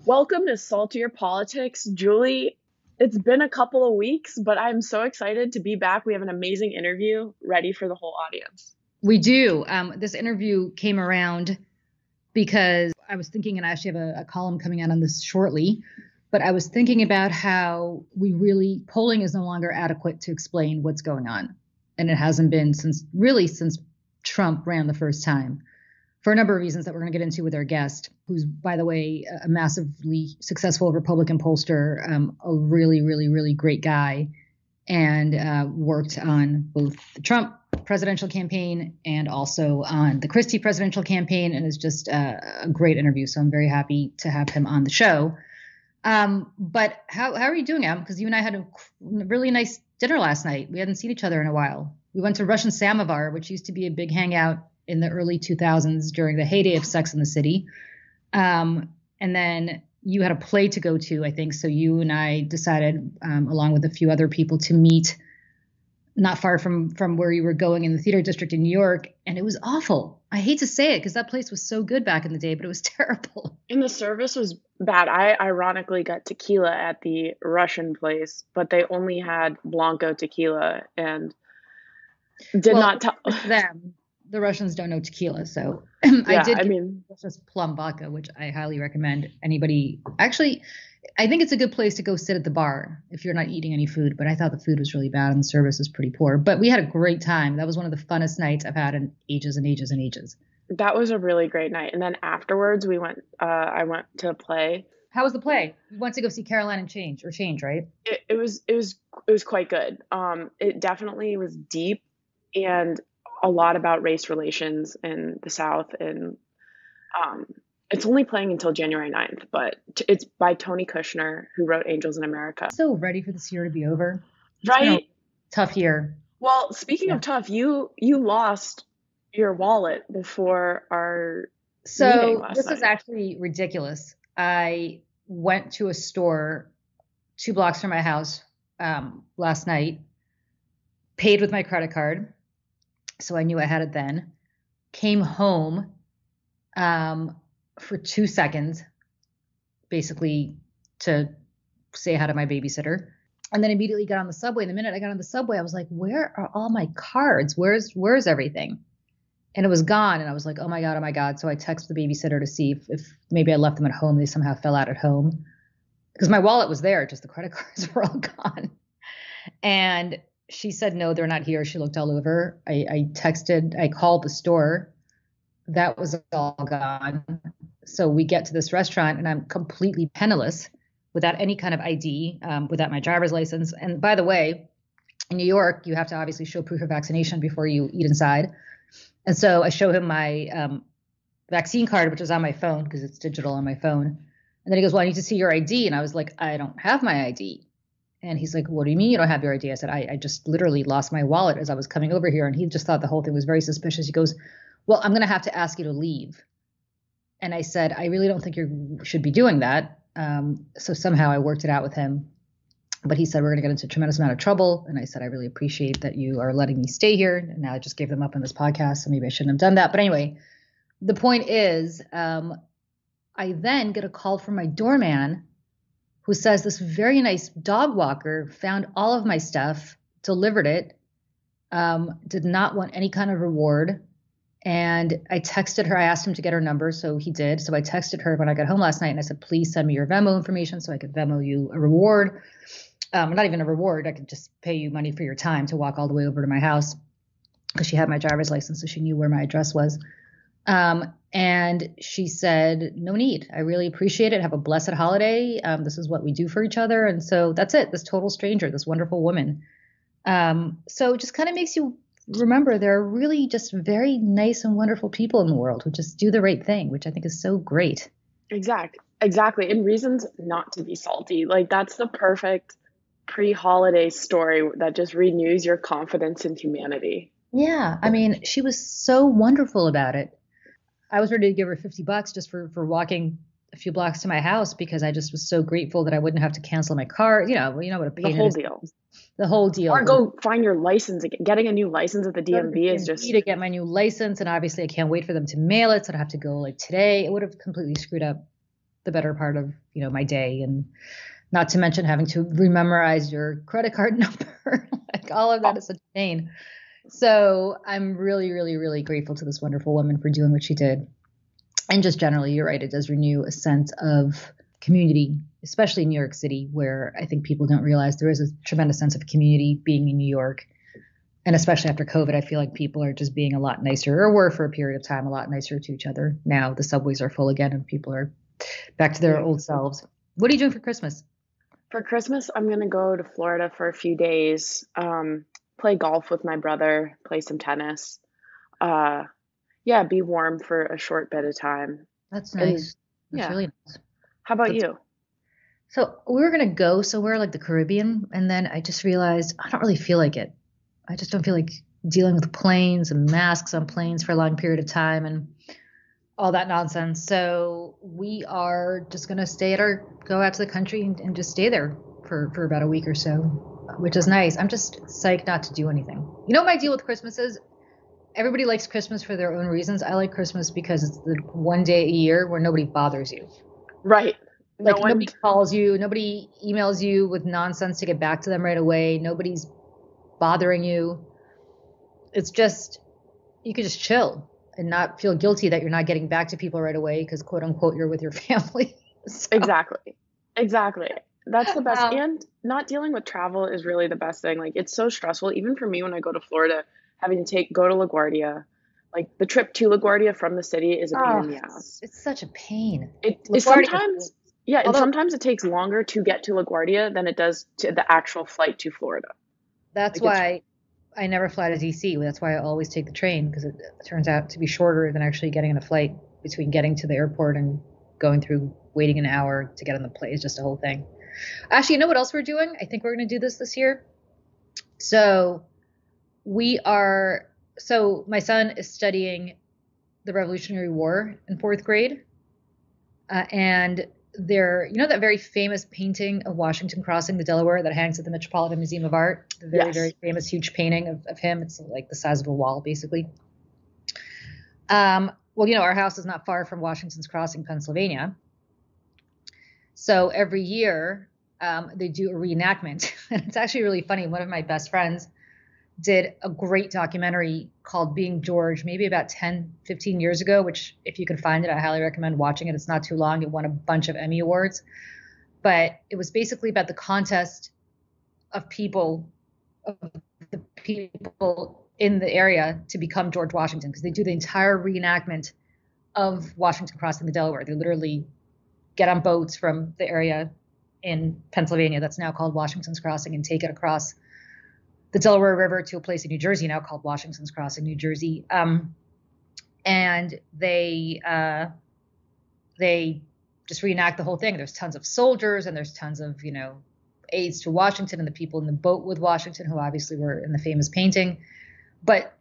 Welcome to Saltier Politics. Julie, it's been a couple of weeks, but I'm so excited to be back. We have an amazing interview ready for the whole audience. We do. This interview came around because I was thinking, and I actually have a column coming out on this shortly, but I was thinking about how polling is no longer adequate to explain what's going on. And it hasn't been since Trump ran the first time, for a number of reasons that we're going to get into with our guest, who's, by the way, a massively successful Republican pollster, a really, really, really great guy, and worked on both the Trump presidential campaign and also on the Christie presidential campaign, and is just a great interview. So I'm very happy to have him on the show. But how are you doing, Em? Because you and I had a really nice dinner last night. We hadn't seen each other in a while. We went to Russian Samovar, which used to be a big hangout in the early 2000s during the heyday of Sex and the City. And then you had a play to go to, I think. So you and I decided, along with a few other people, to meet not far from where you were going in the theater district in New York. And it was awful. I hate to say it because that place was so good back in the day, but it was terrible. And the service was bad. I ironically got tequila at the Russian place, but they only had Blanco tequila and not tell them. The Russians don't know tequila, so yeah, I mean, just plum vodka, which I highly recommend anybody. Actually, I think it's a good place to go sit at the bar if you're not eating any food. But I thought the food was really bad and the service was pretty poor. But we had a great time. That was one of the funnest nights I've had in ages and ages and ages. That was a really great night. And then afterwards, we went. I went to a play. How was the play? You went to go see Caroline and Change, right? It was quite good. It definitely was deep and a lot about race relations in the South, and it's only playing until January 9th, but it's by Tony Kushner, who wrote Angels in America. So ready for this year to be over. Right? Tough year. Well, speaking of tough, you lost your wallet before our meeting last this night. is actually ridiculous. I went to a store 2 blocks from my house last night, paid with my credit card. So I knew I had it then. Came home for 2 seconds, basically to say hi to my babysitter. And then immediately got on the subway. And the minute I got on the subway, I was like, where are all my cards? Where's everything? And it was gone. And I was like, oh my God. So I texted the babysitter to see if maybe I left them at home. They somehow fell out at home. Because my wallet was there, just the credit cards were all gone. And she said, no, they're not here. She looked all over. I called the store. That was all gone. So we get to this restaurant and I'm completely penniless without any kind of ID, without my driver's license. And by the way, in New York, you have to obviously show proof of vaccination before you eat inside. And so I show him my vaccine card, which is on my phone because it's digital on my phone. And then he goes, well, I need to see your ID. And I was like, I don't have my ID. And he's like, what do you mean you don't have your ID? I said, I just literally lost my wallet as I was coming over here. And he just thought the whole thing was very suspicious. He goes, well, I'm going to have to ask you to leave. And I said, I really don't think you should be doing that. So somehow I worked it out with him. But he said, we're going to get into a tremendous amount of trouble. And I said, I really appreciate that you are letting me stay here. And now I just gave them up on this podcast. So maybe I shouldn't have done that. But anyway, the point is, I then get a call from my doorman who says this very nice dog walker found all of my stuff, delivered it, did not want any kind of reward. And I texted her. I asked him to get her number, so he did. So I texted her when I got home last night, and I said, please send me your Venmo information so I could Venmo you a reward. Not even a reward. I could just pay you money for your time to walk all the way over to my house because she had my driver's license, so she knew where my address was. And she said, no need. I really appreciate it. Have a blessed holiday. This is what we do for each other. And so that's it. This total stranger, this wonderful woman. So it just kind of makes you remember there are really just very nice and wonderful people in the world who just do the right thing, which I think is so great. Exactly. And reasons not to be salty. Like that's the perfect pre-holiday story that just renews your confidence in humanity. Yeah. I mean, she was so wonderful about it. I was ready to give her $50 just for walking a few blocks to my house because I just was so grateful that I wouldn't have to cancel my car. You know what a The pain it whole is. deal. The whole deal. Or go find your license again. Getting a new license at the Go to the DMV is DMV just to get my new license, and obviously I can't wait for them to mail it, so I'd have to go like today. It would have completely screwed up the better part of my day, and not to mention having to rememorize your credit card number. Like all of that is such a pain. So I'm really, really, really grateful to this wonderful woman for doing what she did. And just generally, you're right, it does renew a sense of community, especially in New York City, where I think people don't realize there is a tremendous sense of community being in New York. And especially after COVID, I feel like people are just being a lot nicer, or were for a period of time, a lot nicer to each other. Now the subways are full again and people are back to their old selves. What are you doing for Christmas? For Christmas, I'm gonna go to Florida for a few days, play golf with my brother, play some tennis. Yeah, be warm for a short bit of time. That's And nice. That's yeah. really nice. How about That's, you? so we were going to go somewhere like the Caribbean, and then I just realized I don't really feel like it. I just don't feel like dealing with planes and masks on planes for a long period of time and all that nonsense. So we are just going to go out to the country and just stay there for about a week or so, which is nice. I'm just psyched not to do anything. You know what my deal with Christmas is? Everybody likes Christmas for their own reasons. I like Christmas because it's the one day a year where nobody bothers you. Right. Like nobody calls you, nobody emails you with nonsense to get back to them right away. Nobody's bothering you. It's just, you could just chill and not feel guilty that you're not getting back to people right away because quote unquote, you're with your family. So. Exactly. That's the best. And not dealing with travel is really the best thing. Like it's so stressful. Even for me, when I go to Florida, having to go to LaGuardia, like the trip to LaGuardia from the city is a pain in the ass. It's such a pain. Sometimes it takes longer to get to LaGuardia than it does to the actual flight to Florida. That's why I never fly to DC. That's why I always take the train because it turns out to be shorter than actually getting on a flight between getting to the airport and going through waiting an hour to get on the plane. It's just a whole thing. Actually, you know what else we're doing? I think we're going to do this year. So my son is studying the Revolutionary War in 4th grade. And that very famous painting of Washington crossing the Delaware that hangs at the Metropolitan Museum of Art, the very, very famous huge painting of him. It's like the size of a wall, basically. Our house is not far from Washington's Crossing, Pennsylvania. So every year they do a reenactment. And it's actually really funny. One of my best friends did a great documentary called Being George, maybe about 10, 15 years ago, which if you can find it, I highly recommend watching it. It's not too long. It won a bunch of Emmy Awards. But it was basically about the contest of the people in the area to become George Washington, because they do the entire reenactment of Washington crossing the Delaware. They literally get on boats from the area in Pennsylvania that's now called Washington's Crossing and take it across the Delaware River to a place in New Jersey now called Washington's Crossing, New Jersey. And they just reenact the whole thing. There's tons of soldiers and there's tons of, aides to Washington and the people in the boat with Washington who obviously were in the famous painting. But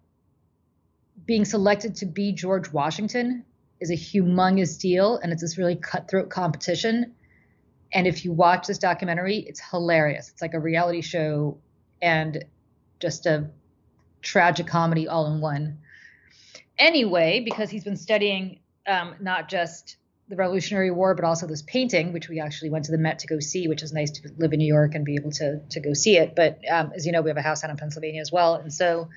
being selected to be George Washington is a humongous deal, and it's this really cutthroat competition. And if you watch this documentary, it's hilarious. It's like a reality show and just a tragic comedy all in one. Anyway, because he's been studying not just the Revolutionary War, but also this painting, which we actually went to the Met to go see, which is nice to live in New York and be able to go see it. But as you know, we have a house out in Pennsylvania as well. And so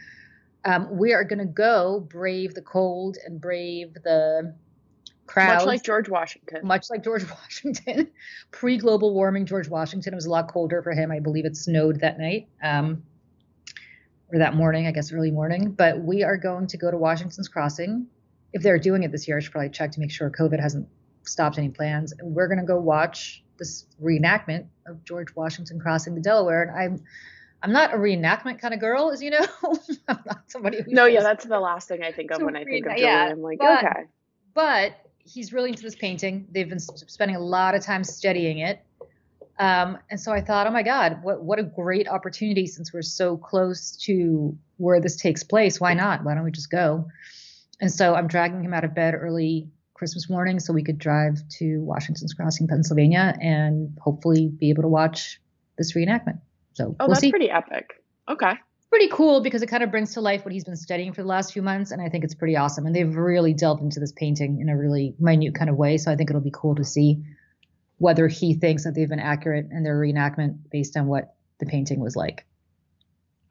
we are going to go brave the cold and brave the crowds. Much like George Washington. Pre-global warming George Washington. It was a lot colder for him. I believe it snowed that night. Or that morning, I guess early morning. But we are going to go to Washington's Crossing. If they're doing it this year, I should probably check to make sure COVID hasn't stopped any plans. And we're going to go watch this reenactment of George Washington crossing the Delaware. And I'm not a reenactment kind of girl, as you know. I'm not somebody who that's the last thing I think of when I think of Julie. I'm like, okay. But he's really into this painting. They've been spending a lot of time studying it. And so I thought, oh my God, what a great opportunity since we're so close to where this takes place. Why not? Why don't we just go? And so I'm dragging him out of bed early Christmas morning so we could drive to Washington's Crossing, Pennsylvania, and hopefully be able to watch this reenactment. So Oh, we'll that's see. pretty epic. Okay. Pretty cool because it kind of brings to life what he's been studying for the last few months, and I think it's pretty awesome. And they've really delved into this painting in a really minute kind of way, so I think it'll be cool to see whether he thinks that they've been accurate in their reenactment based on what the painting was like.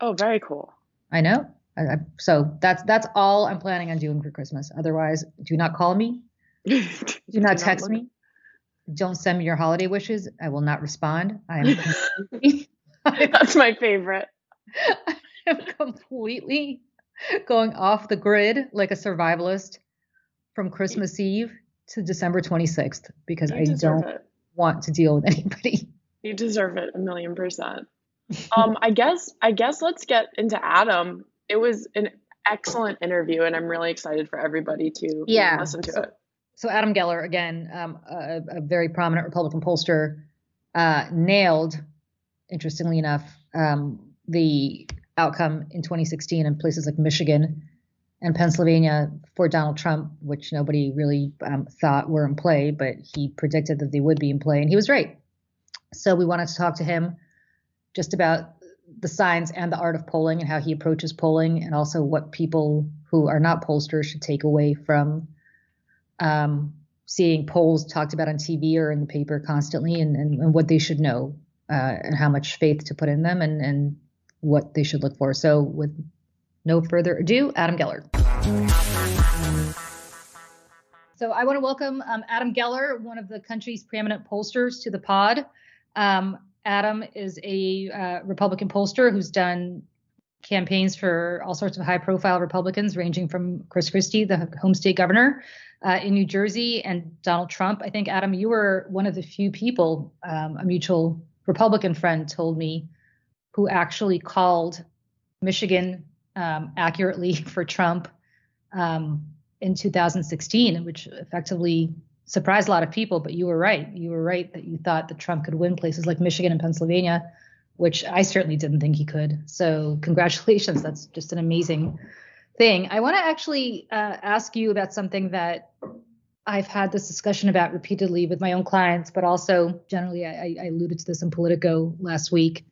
Oh, very cool. I know. So that's all I'm planning on doing for Christmas. Otherwise, do not call me. Do not text me. Don't send me your holiday wishes. I will not respond. That's my favorite. I am completely going off the grid like a survivalist from Christmas Eve to December 26th because I don't want to deal with anybody. You deserve it 1,000,000%. I guess let's get into Adam. It was an excellent interview, and I'm really excited for everybody to listen to it. So Adam Geller, again, a very prominent Republican pollster, nailed, interestingly enough, the outcome in 2016 in places like Michigan and Pennsylvania for Donald Trump, which nobody really thought were in play, but he predicted that they would be in play, and he was right. So we wanted to talk to him just about the science and the art of polling and how he approaches polling, and also what people who are not pollsters should take away from seeing polls talked about on TV or in the paper constantly, and what they should know, and how much faith to put in them, and what they should look for. So with no further ado, Adam Geller. So I want to welcome Adam Geller, one of the country's preeminent pollsters, to the pod. Adam is a Republican pollster who's done campaigns for all sorts of high-profile Republicans, ranging from Chris Christie, the home state governor in New Jersey, and Donald Trump. I think, Adam, you were one of the few people, a mutual Republican friend told me, who actually called Michigan accurately for Trump in 2016, which effectively surprised a lot of people. But you were right. You were right that you thought that Trump could win places like Michigan and Pennsylvania, which I certainly didn't think he could. So congratulations. That's just an amazing thing. I want to actually ask you about something that I've had this discussion about repeatedly with my own clients, but also generally I alluded to this in Politico last week,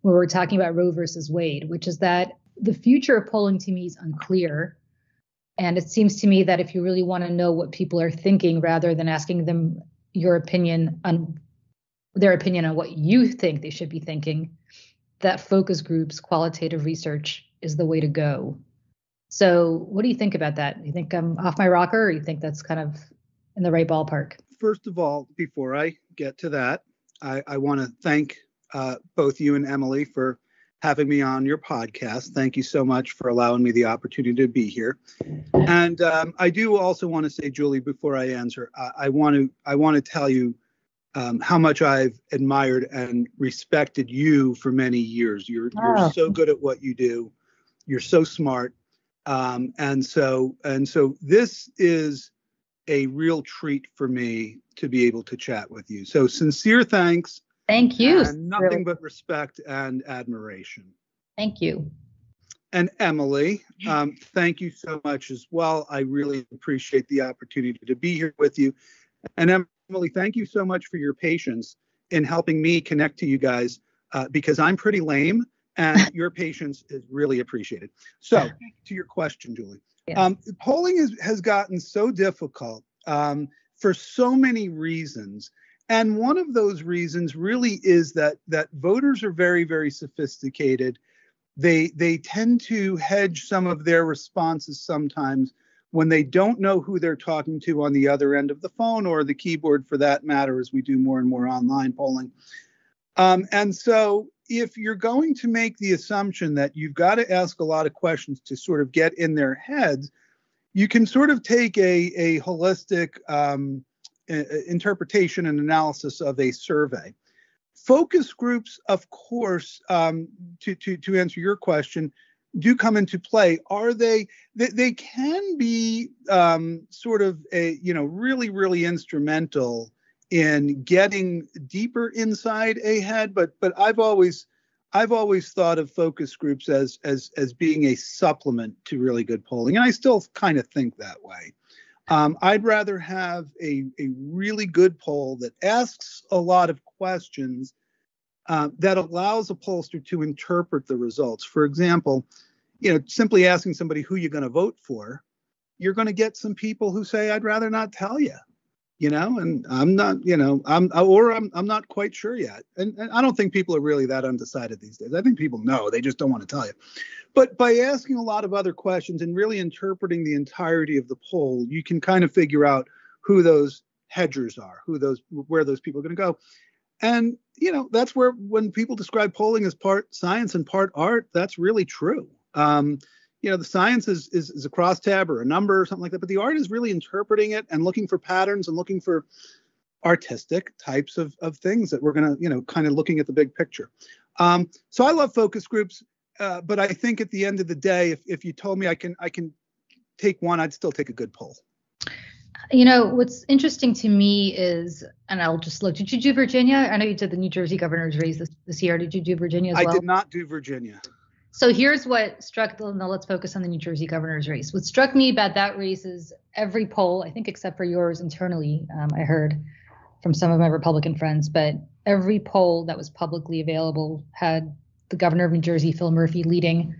where we were talking about Roe versus Wade, which is that the future of polling to me is unclear. And it seems to me that if you really want to know what people are thinking, rather than asking them their opinion on what you think they should be thinking, that focus groups, qualitative research is the way to go. So what do you think about that? You think I'm off my rocker, or you think that's kind of in the right ballpark? First of all, before I get to that, I want to thank both you and Emily for having me on your podcast. Thank you so much for allowing me the opportunity to be here. And I do also want to say, Julie, before I answer, I want to tell you how much I've admired and respected you for many years. You're so good at what you do. You're so smart. And so this is a real treat for me to be able to chat with you. So sincere thanks. Thank you. And nothing but respect and admiration. Thank you. And Emily, thank you so much as well. I really appreciate the opportunity to be here with you. And Emily, thank you so much for your patience in helping me connect to you guys, because I'm pretty lame and your patience is really appreciated. So to your question, Julie, yes. Polling has gotten so difficult for so many reasons. And one of those reasons really is that voters are very, very sophisticated. They tend to hedge some of their responses sometimes when they don't know who they're talking to on the other end of the phone or the keyboard, for that matter, as we do more and more online polling. And so if you're going to make the assumption that you've got to ask a lot of questions to sort of get in their heads, you can sort of take a holistic interpretation and analysis of a survey. Focus groups, of course, to answer your question, do come into play. Are they can be sort of really, really instrumental in getting deeper inside a head, but I've always thought of focus groups as being a supplement to really good polling, and I still kind of think that way. I'd rather have a really good poll that asks a lot of questions that allows a pollster to interpret the results. For example, simply asking somebody who you're going to vote for, you're going to get some people who say, I'd rather not tell you, and I'm not, I'm not quite sure yet. And I don't think people are really that undecided these days. I think people know, they just don't want to tell you. But by asking a lot of other questions and really interpreting the entirety of the poll, you can kind of figure out who those hedgers are, where those people are going to go. And, that's where, when people describe polling as part science and part art, that's really true. The science is a crosstab or a number or something like that, but the art is really interpreting it and looking for patterns and looking for artistic types of things that we're going to, kind of looking at the big picture. So I love focus groups, but I think at the end of the day, if you told me I can take one, I'd still take a good poll. What's interesting to me is, and I'll just look, did you do Virginia? I know you did the New Jersey governor's race this year. Did you do Virginia as well? I did not do Virginia. So here's what struck, now let's focus on the New Jersey governor's race. What struck me about that race is every poll, I think except for yours internally, I heard from some of my Republican friends, but every poll that was publicly available had the governor of New Jersey, Phil Murphy, leading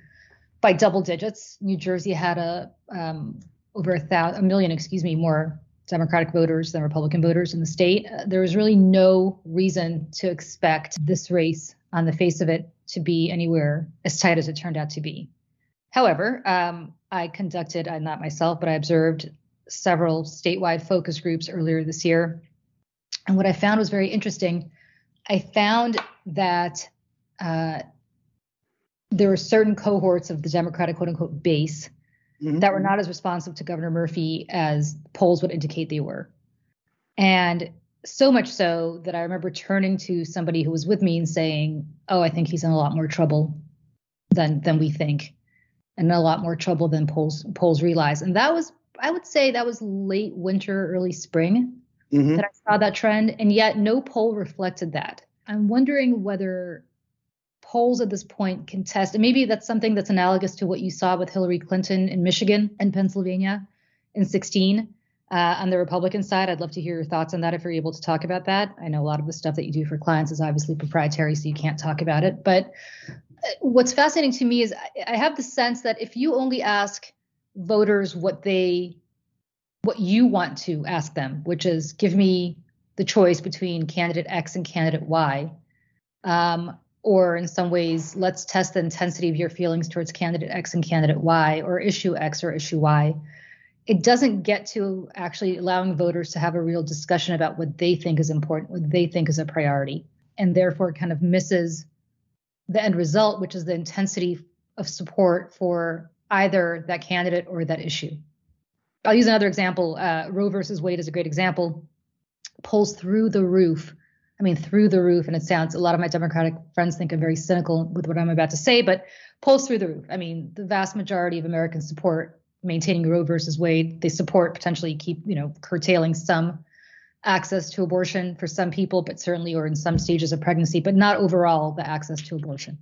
by double digits. New Jersey had over a million more Democratic voters than Republican voters in the state. There was really no reason to expect this race on the face of it to be anywhere as tight as it turned out to be. However, I conducted, not myself, but I observed several statewide focus groups earlier this year. And what I found was very interesting. I found that there were certain cohorts of the Democratic quote unquote base that were not as responsive to Governor Murphy as polls would indicate they were. And so much so that I remember turning to somebody who was with me and saying, oh, I think he's in a lot more trouble than we think, and a lot more trouble than polls realize. And that was, I would say that was late winter, early spring that I saw that trend. And yet no poll reflected that. I'm wondering whether polls at this point can test, and maybe that's something that's analogous to what you saw with Hillary Clinton in Michigan and Pennsylvania in 2016 on the Republican side. I'd love to hear your thoughts on that if you're able to talk about that. I know a lot of the stuff that you do for clients is obviously proprietary, so you can't talk about it. But what's fascinating to me is I have the sense that if you only ask voters what you want to ask them, which is give me the choice between candidate X and candidate Y, or in some ways, let's test the intensity of your feelings towards candidate X and candidate Y, or issue X or issue Y. It doesn't get to actually allowing voters to have a real discussion about what they think is important, what they think is a priority, and therefore kind of misses the end result, which is the intensity of support for either that candidate or that issue. I'll use another example. Roe versus Wade is a great example. Polls through the roof. I mean, through the roof. And it sounds, a lot of my Democratic friends think I'm very cynical with what I'm about to say, but polls through the roof. I mean, the vast majority of Americans support maintaining Roe versus Wade. They support potentially curtailing some access to abortion for some people, but certainly, or in some stages of pregnancy, but not overall the access to abortion.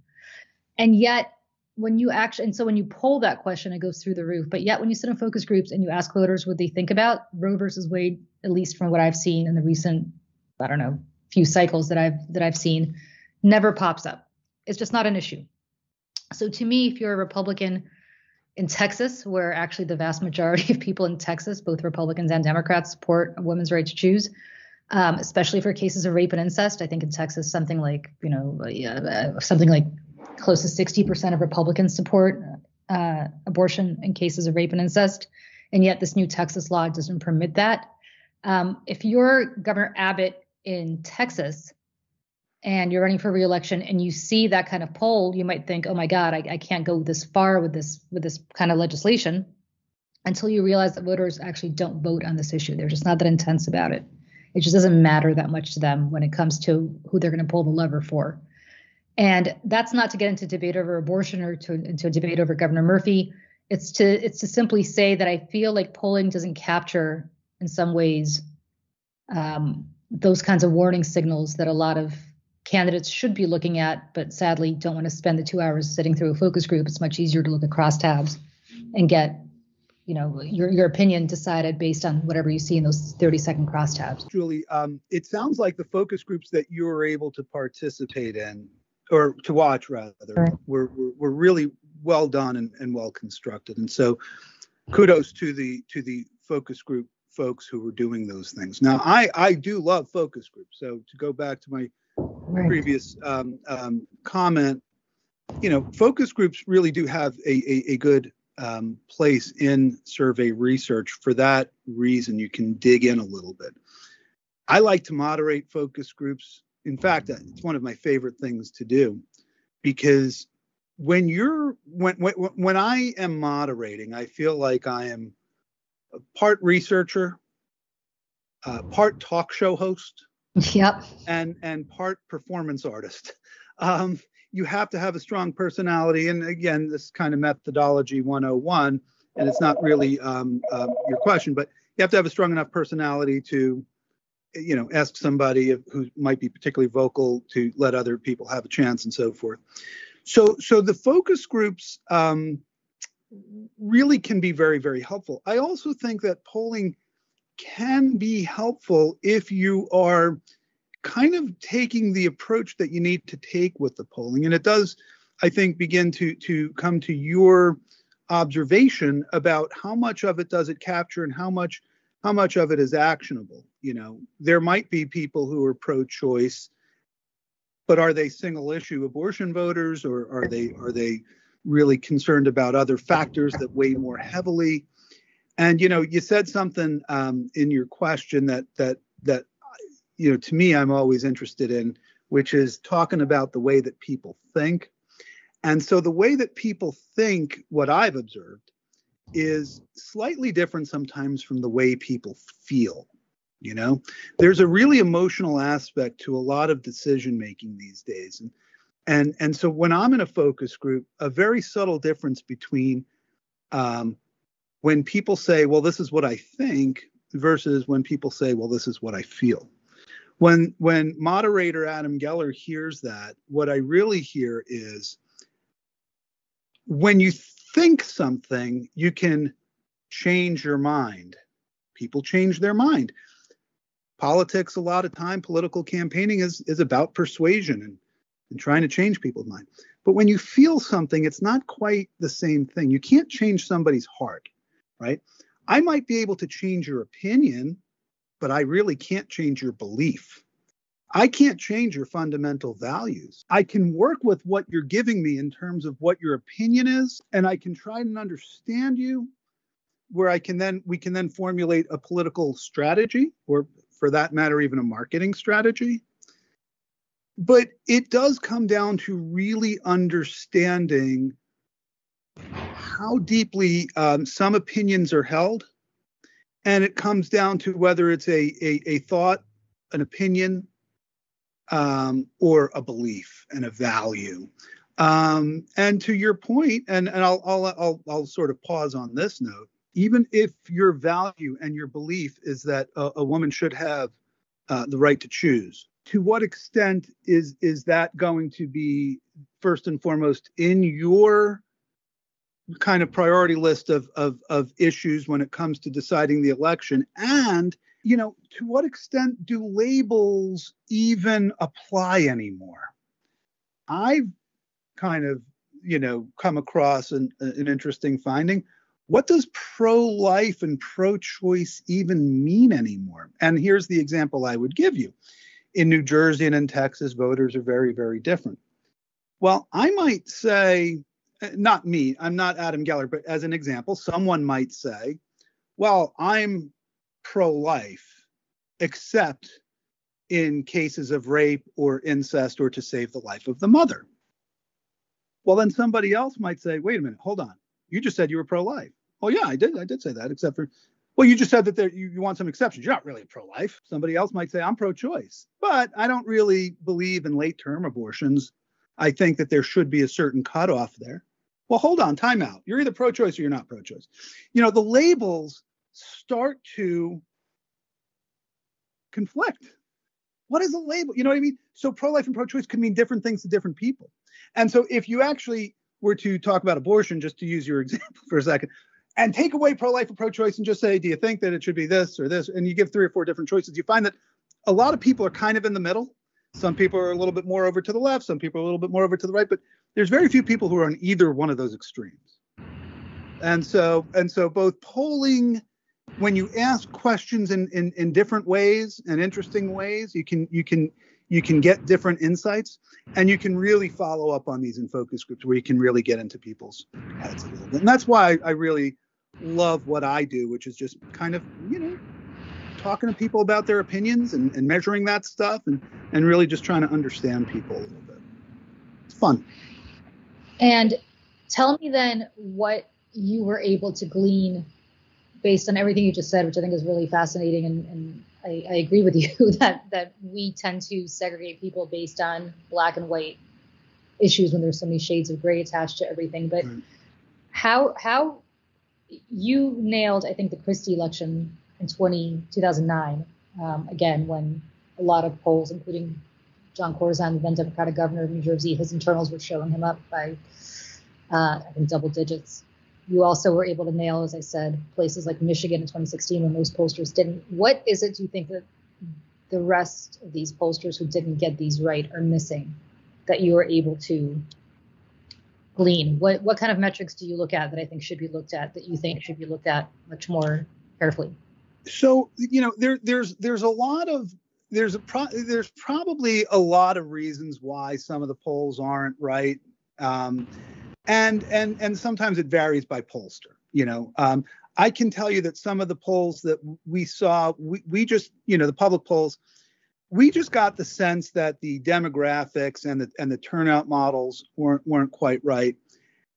And yet when you when you poll that question, it goes through the roof. But yet when you sit in focus groups and you ask voters what they think about Roe versus Wade, at least from what I've seen in the recent, few cycles that I've seen, never pops up. It's just not an issue. So to me, if you're a Republican in Texas, where actually the vast majority of people in Texas, both Republicans and Democrats, support a woman's right to choose, especially for cases of rape and incest. I think in Texas, something like close to 60% of Republicans support abortion in cases of rape and incest. And yet this new Texas law doesn't permit that. If you're Governor Abbott in Texas and you're running for re-election and you see that kind of poll, you might think, oh my God, I can't go this far with this kind of legislation, until you realize that voters actually don't vote on this issue. They're just not that intense about it. It just doesn't matter that much to them when it comes to who they're going to pull the lever for. And that's not to get into debate over abortion or into a debate over Governor Murphy. It's to simply say that I feel like polling doesn't capture in some ways those kinds of warning signals that a lot of candidates should be looking at, but sadly don't want to spend the 2 hours sitting through a focus group. It's much easier to look at crosstabs and get your opinion decided based on whatever you see in those 30-second crosstabs. Julie, it sounds like the focus groups that you were able to participate in, or to watch rather, were really well done and well constructed. And so kudos to the focus group folks who were doing those things. Now, I do love focus groups. So to go back to my previous comment, focus groups really do have a good place in survey research. For that reason, you can dig in a little bit. I like to moderate focus groups. In fact, it's one of my favorite things to do, because when I am moderating, I feel like I am a part researcher, part talk show host, yep, and part performance artist. You have to have a strong personality, and again, this kind of methodology 101, and it's not really your question, but you have to have a strong enough personality to, ask somebody who might be particularly vocal to let other people have a chance and so forth. So the focus groups really can be very, very helpful. I also think that polling can be helpful if you are kind of taking the approach that you need to take with the polling. And it does, I think, begin to come to your observation about how much of it does it capture and how much of it is actionable. There might be people who are pro-choice, but are they single issue abortion voters, or are they really concerned about other factors that weigh more heavily? And you said something in your question that to me I'm always interested in, which is talking about the way that people think. And so the way that people think, what I've observed, is slightly different sometimes from the way people feel. There's a really emotional aspect to a lot of decision making these days. And so when I'm in a focus group, a very subtle difference between when people say, well, this is what I think, versus when people say, well, this is what I feel. When moderator Adam Geller hears that, what I really hear is, when you think something, you can change your mind. People change their mind. Politics, a lot of time, political campaigning is about persuasion and trying to change people's mind. But when you feel something, it's not quite the same thing. You can't change somebody's heart, right? I might be able to change your opinion, but I really can't change your belief. I can't change your fundamental values. I can work with what you're giving me in terms of what your opinion is, and I can try and understand you, where we can then formulate a political strategy, or for that matter, even a marketing strategy. But it does come down to really understanding how deeply some opinions are held. And it comes down to whether it's a thought, an opinion, or a belief and a value. And to your point, and I'll sort of pause on this note, even if your value and your belief is that a woman should have the right to choose, to what extent is that going to be first and foremost in your kind of priority list of issues when it comes to deciding the election? And to what extent do labels even apply anymore? I've kind of come across an interesting finding. What does pro-life and pro-choice even mean anymore? And here's the example I would give you. In New Jersey and in Texas, voters are very, very different. Well, I might say, not me, I'm not Adam Geller, but as an example, someone might say, well, I'm pro-life, except in cases of rape or incest or to save the life of the mother. Well, then somebody else might say, wait a minute, hold on. You just said you were pro-life. Oh, yeah, I did say that, except for, well, you just said that you want some exceptions. You're not really pro-life. Somebody else might say, I'm pro-choice, but I don't really believe in late-term abortions. I think that there should be a certain cutoff there. Well, hold on, time out. You're either pro-choice or you're not pro-choice. The labels start to conflict. What is a label? You know what I mean? So pro-life and pro-choice could mean different things to different people. And so if you actually were to talk about abortion, just to use your example for a second, and take away pro-life or pro-choice and just say, do you think that it should be this or this? And you give 3 or 4 different choices. You find that a lot of people are kind of in the middle. Some people are a little bit more over to the left. Some people are a little bit more over to the right. But there's very few people who are on either one of those extremes. And so both polling, when you ask questions in different ways and interesting ways, you can get different insights, and you can really follow up on these in focus groups where you can really get into people's heads a little bit. And that's why I really love what I do, which is just kind of, talking to people about their opinions and measuring that stuff and really just trying to understand people a little bit. It's fun. And tell me then what you were able to glean based on everything you just said, which I think is really fascinating. And I agree with you that we tend to segregate people based on black and white issues when there's so many shades of gray attached to everything. But Right. how you nailed, I think, the Christie election in 2009, again, when a lot of polls, including John Corzine, the then Democratic governor of New Jersey, his internals were showing him up by, I think, double digits. You also were able to nail, as I said, places like Michigan in 2016 when most pollsters didn't. What is it, do you think, that the rest of these pollsters who didn't get these right are missing that you were able to glean? What kind of metrics do you look at that I think should be looked at, that you think should be looked at much more carefully? So, there's probably a lot of reasons why some of the polls aren't right. And sometimes it varies by pollster. I can tell you that some of the polls that we saw, we just, the public polls, we just got the sense that the demographics and the turnout models weren't quite right.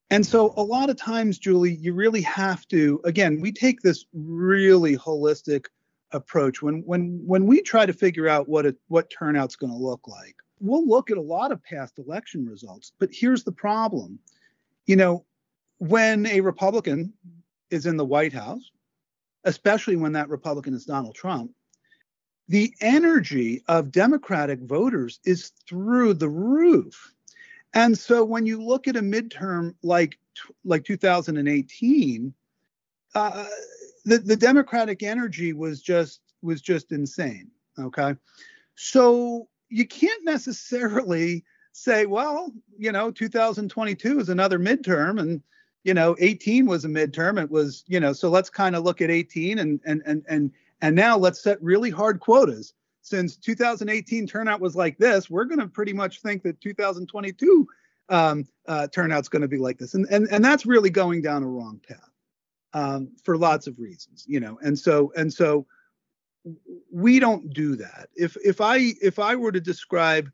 And so a lot of times, Julie, you really have to, again, we take this really holistic approach when we try to figure out what turnout's going to look like. We'll look at a lot of past election results, but here's the problem. When a Republican is in the White House, especially when that Republican is Donald Trump, the energy of Democratic voters is through the roof. And so when you look at a midterm like 2018, the Democratic energy was just insane. Okay, so you can't necessarily say, well, 2022 is another midterm, and 18 was a midterm. It was, so let's kind of look at 18 and now let's set really hard quotas. Since 2018 turnout was like this, we're going to pretty much think that 2022 turnout's going to be like this, and that's really going down a wrong path for lots of reasons, and so we don't do that. If I were to describe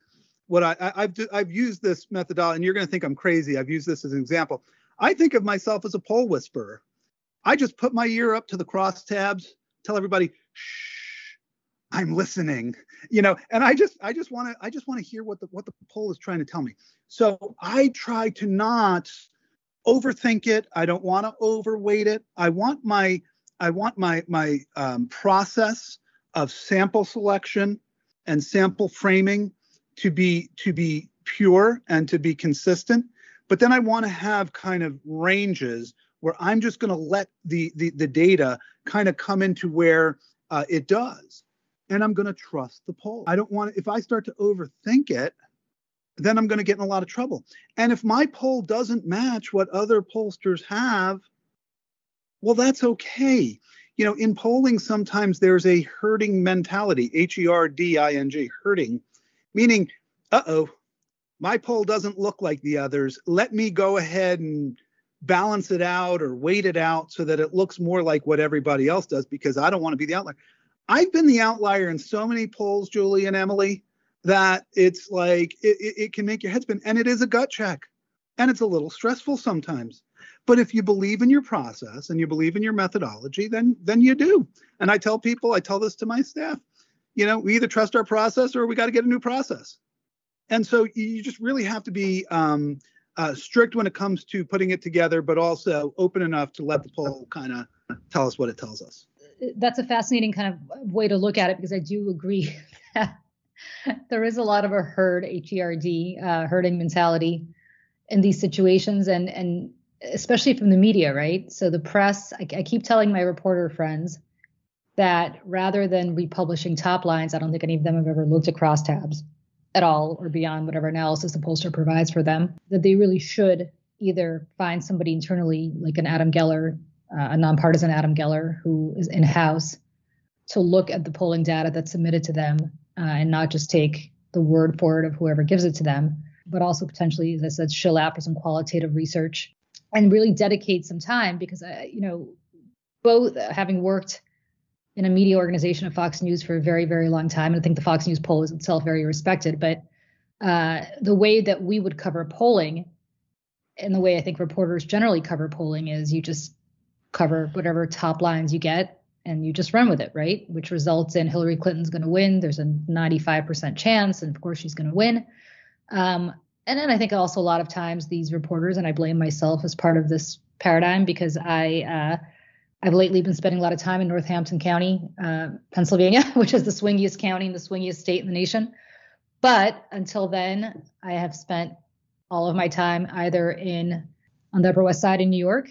what I've used this methodology, and you're going to think I'm crazy. I've used this as an example. I think of myself as a poll whisperer. I just put my ear up to the crosstabs, tell everybody, shh. I'm listening, and I just want to hear what the poll is trying to tell me. So I try to not overthink it. I don't want to overweight it. I want my process of sample selection and sample framing to be pure and to be consistent. But then I want to have kind of ranges where I'm just going to let the data kind of come into where it does. And I'm going to trust the poll. I don't want to, if I start to overthink it, then I'm going to get in a lot of trouble. And if my poll doesn't match what other pollsters have, well, that's okay. In polling, sometimes there's a herding mentality, herding, herding, meaning, my poll doesn't look like the others. Let me go ahead and balance it out or weight it out so that it looks more like what everybody else does, because I don't want to be the outlier. I've been the outlier in so many polls, Julie and Emily, that it's like it can make your head spin, and it is a gut check, and it's a little stressful sometimes. But if you believe in your process and you believe in your methodology, then you do. And I tell people, I tell this to my staff, we either trust our process or we got to get a new process. And so you just really have to be strict when it comes to putting it together, but also open enough to let the poll kind of tell us what it tells us. That's a fascinating kind of way to look at it, because I do agree that there is a lot of a herd, herding mentality in these situations. And especially from the media, right? So the press, I keep telling my reporter friends that rather than republishing top lines, I don't think any of them have ever looked at crosstabs at all or beyond whatever analysis the pollster provides for them, that they really should either find somebody internally like an Adam Geller, a nonpartisan Adam Geller who is in-house to look at the polling data that's submitted to them and not just take the word for it of whoever gives it to them, but also potentially, as I said, shill out for some qualitative research and really dedicate some time because, both having worked in a media organization at Fox News for a very, very long time. And I think the Fox News poll is itself very respected. But the way that we would cover polling and the way I think reporters generally cover polling is you just cover whatever top lines you get and you just run with it, right? Which results in Hillary Clinton's going to win. There's a 95% chance. And of course, she's going to win. And then I think also a lot of times these reporters, and I blame myself as part of this paradigm because I've lately been spending a lot of time in Northampton County, Pennsylvania, which is the swingiest county and the swingiest state in the nation. But until then, I have spent all of my time either on the Upper West Side in New York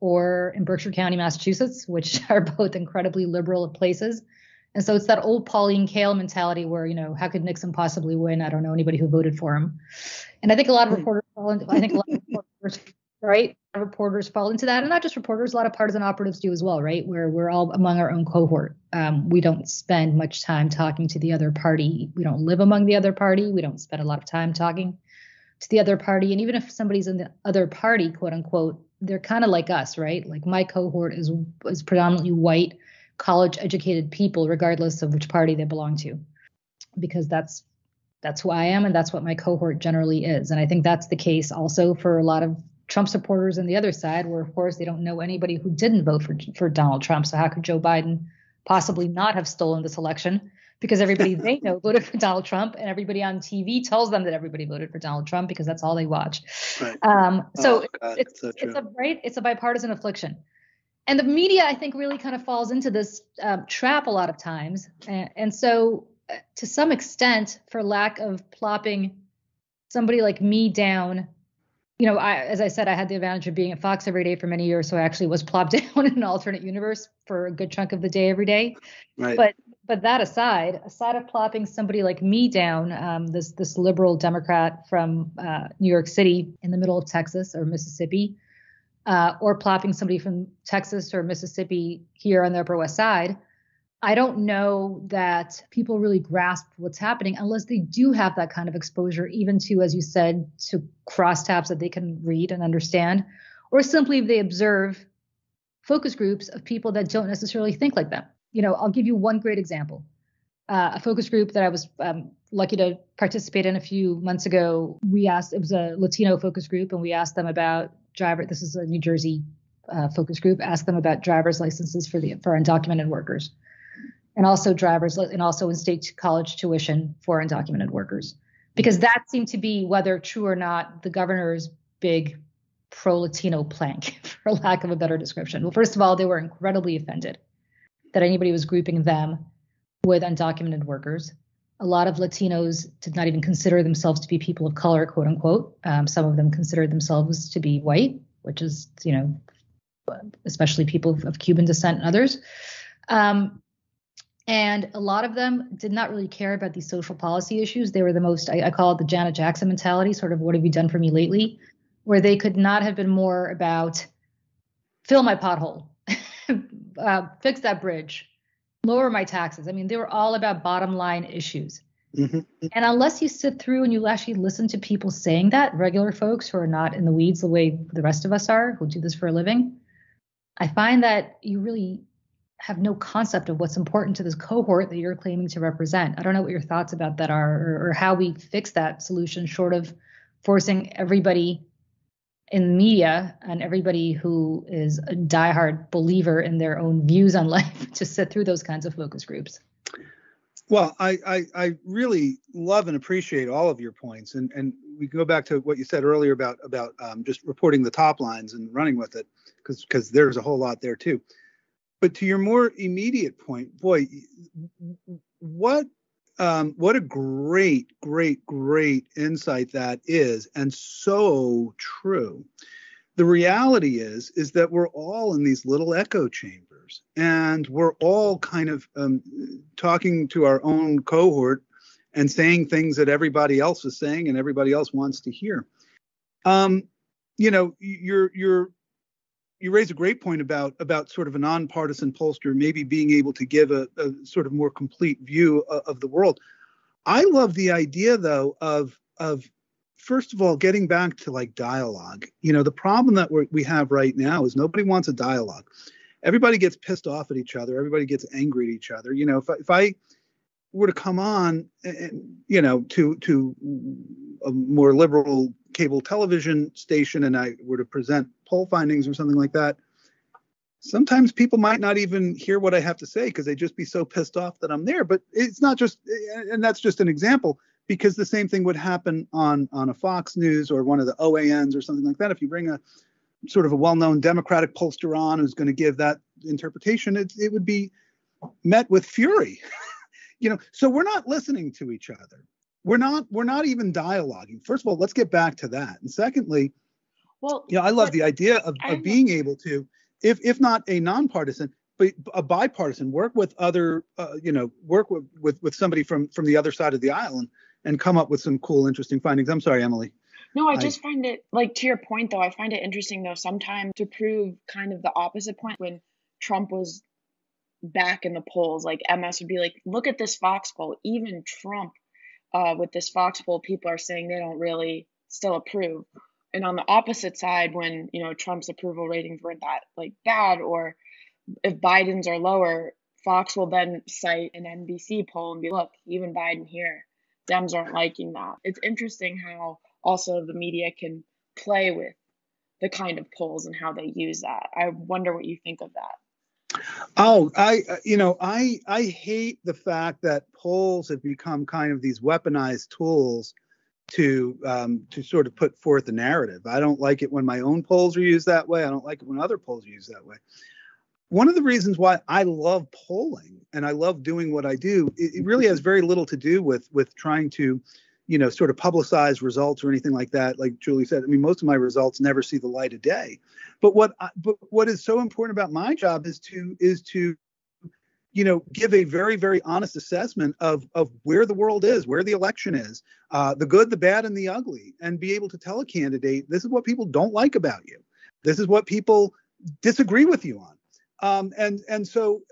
or in Berkshire County, Massachusetts, which are both incredibly liberal places. And so it's that old Pauline Kael mentality where, how could Nixon possibly win? I don't know anybody who voted for him. And I think a lot of reporters fall into, right? Reporters fall into that, and not just reporters, a lot of partisan operatives do as well, right? Where we're all among our own cohort. We don't spend much time talking to the other party. We don't live among the other party. We don't spend a lot of time talking to the other party. And even if somebody's in the other party, quote unquote, they're kind of like us, right? Like my cohort is predominantly white, college-educated people, regardless of which party they belong to, because that's who I am, and that's what my cohort generally is. And I think that's the case also for a lot of Trump supporters on the other side, where, of course, they don't know anybody who didn't vote for Donald Trump. So how could Joe Biden possibly not have stolen this election? Because everybody they know voted for Donald Trump, and everybody on TV tells them that everybody voted for Donald Trump because that's all they watch. Right. It's a bipartisan affliction. And the media, I think, really kind of falls into this trap a lot of times. And so to some extent, for lack of plopping somebody like me down, as I said, I had the advantage of being at Fox every day for many years. So I actually was plopped down in an alternate universe for a good chunk of the day every day. Right. But that aside of plopping somebody like me down, this liberal Democrat from New York City in the middle of Texas or Mississippi, or plopping somebody from Texas or Mississippi here on the Upper West Side, I don't know that people really grasp what's happening unless they do have that kind of exposure, even to, as you said, to crosstabs that they can read and understand, or simply they observe focus groups of people that don't necessarily think like them. I'll give you one great example. A focus group that I was lucky to participate in a few months ago, it was a Latino focus group, and we asked them about this is a New Jersey focus group, asked them about driver's licenses for undocumented workers. And also in-state college tuition for undocumented workers, because that seemed to be, whether true or not, the governor's big pro-Latino plank, for lack of a better description. Well, first of all, they were incredibly offended that anybody was grouping them with undocumented workers. A lot of Latinos did not even consider themselves to be people of color, quote unquote. Some of them considered themselves to be white, which is, especially people of Cuban descent and others. And a lot of them did not really care about these social policy issues. They were the most, I call it the Janet Jackson mentality, sort of what have you done for me lately, where they could not have been more about fill my pothole, fix that bridge, lower my taxes. I mean, they were all about bottom line issues. Mm-hmm. And unless you sit through and you actually listen to people saying that, regular folks who are not in the weeds the way the rest of us are, who do this for a living, I find that you really have no concept of what's important to this cohort that you're claiming to represent. I don't know what your thoughts about that are, or how we fix that solution, short of forcing everybody in the media and everybody who is a diehard believer in their own views on life to sit through those kinds of focus groups. Well, I really love and appreciate all of your points, and we go back to what you said earlier about just reporting the top lines and running with it, because there's a whole lot there too. But to your more immediate point, boy, what a great insight that is, and so true. The reality is that we're all in these little echo chambers, and we're all kind of talking to our own cohort and saying things that everybody else is saying and everybody else wants to hear. You know, you raise a great point about sort of a nonpartisan pollster maybe being able to give a sort of more complete view of the world. I love the idea, though, of first of all getting back to like dialogue. You know, the problem that we have right now is nobody wants a dialogue. Everybody gets pissed off at each other. Everybody gets angry at each other. You know, if I were to come on, you know, to a more liberal cable television station and I were to present poll findings or something like that, sometimes people might not even hear what I have to say because they'd just be so pissed off that I'm there. But it's not just, and that's just an example, because the same thing would happen on a Fox News or one of the OANs or something like that. If you bring a sort of a well-known Democratic pollster on who's going to give that interpretation, it would be met with fury. You know, so we're not listening to each other. We're not even dialoguing. First of all, let's get back to that. And secondly, well, you know, I love the idea of being able to, if not a nonpartisan, but a bipartisan, work with other, you know, work with somebody from the other side of the aisle and come up with some cool, interesting findings. I'm sorry, Emily. No, I just find it, like, to your point, though, I find it interesting, though, sometimes to prove kind of the opposite point. When Trump was back in the polls, like, MS would be like, look at this Fox poll. Even Trump, with this Fox poll, people are saying they don't really still approve. And on the opposite side, when, you know, Trump's approval ratings weren't that, like, bad, or if Biden's are lower, Fox will then cite an NBC poll and be, look, even Biden here, Dems aren't liking that. It's interesting how also the media can play with the kind of polls and how they use that. I wonder what you think of that. Oh, I hate the fact that polls have become kind of these weaponized tools to sort of put forth a narrative. I don't like it when my own polls are used that way. I don't like it when other polls are used that way. One of the reasons why I love polling and I love doing what I do, it really has very little to do with trying to, you know, sort of publicize results or anything like that. Like Julie said, I mean, most of my results never see the light of day. But what is so important about my job is to you know, give a very, very honest assessment of where the world is, where the election is, the good, the bad, and the ugly, and be able to tell a candidate, this is what people don't like about you. This is what people disagree with you on. So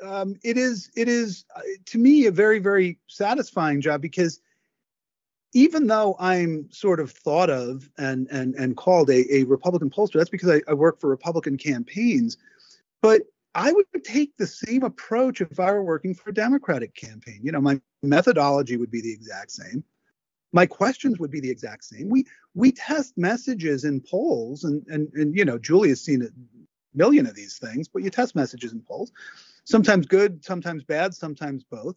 it is to me a very, very satisfying job, because even though I'm sort of thought of and called a Republican pollster, that's because I work for Republican campaigns. But I would take the same approach if I were working for a Democratic campaign. You know, my methodology would be the exact same. My questions would be the exact same. We test messages in polls, and you know, Julie has seen a million of these things, but you test messages in polls. Sometimes good, sometimes bad, sometimes both.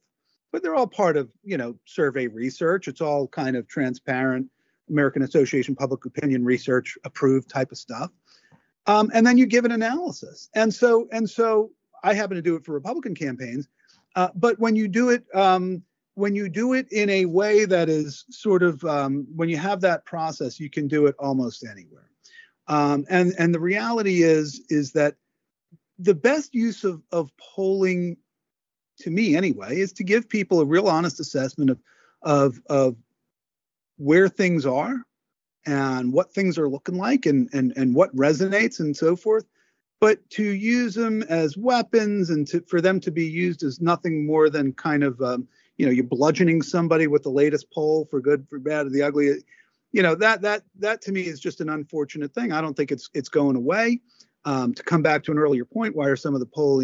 But they're all part of, you know, survey research. It's all kind of transparent, American Association Public Opinion Research approved type of stuff. And then you give an analysis. And so I happen to do it for Republican campaigns. But when you do it in a way that is sort of, when you have that process, you can do it almost anywhere. And the reality is that the best use of polling, to me anyway, is to give people a real honest assessment of where things are and what things are looking like and what resonates and so forth. But to use them as weapons and for them to be used as nothing more than kind of, you know, you're bludgeoning somebody with the latest poll for good, for bad, or the ugly. You know, that to me is just an unfortunate thing. I don't think it's going away. To come back to an earlier point, why some of the polls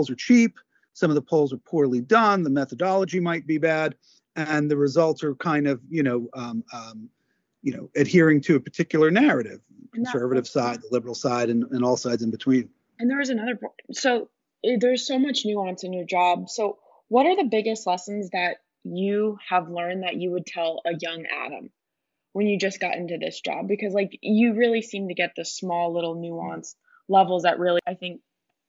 are cheap, some of the polls are poorly done, the methodology might be bad, and the results are kind of, adhering to a particular narrative, conservative side, the liberal side, and all sides in between. And there was another point. So there's so much nuance in your job. So what are the biggest lessons that you have learned that you would tell a young Adam when you just got into this job? Because, like, you really seem to get the small little nuanced levels that really, I think,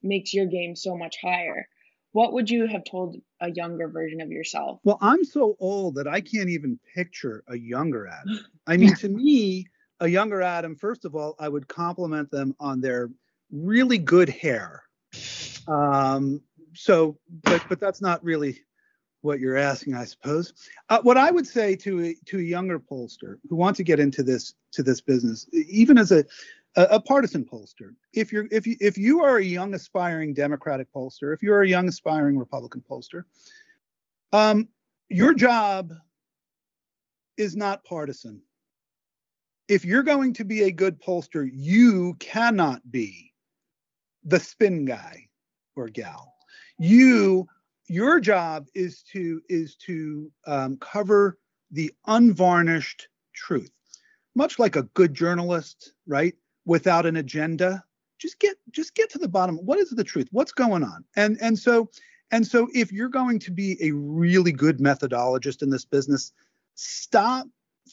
makes your game so much higher. What would you have told a younger version of yourself? Well, I'm so old that I can't even picture a younger Adam. I mean, to me, a younger Adam, first of all, I would compliment them on their really good hair. But that's not really what you're asking, I suppose. What I would say to a younger pollster who wants to get into this business, even as a partisan pollster, if you are a young aspiring Democratic pollster, if you're a young aspiring Republican pollster, your job is not partisan. If you're going to be a good pollster, you cannot be the spin guy or gal. Your job is to cover the unvarnished truth, much like a good journalist, right? Without an agenda, just get to the bottom. What is the truth? What's going on? And so if you're going to be a really good methodologist in this business, stop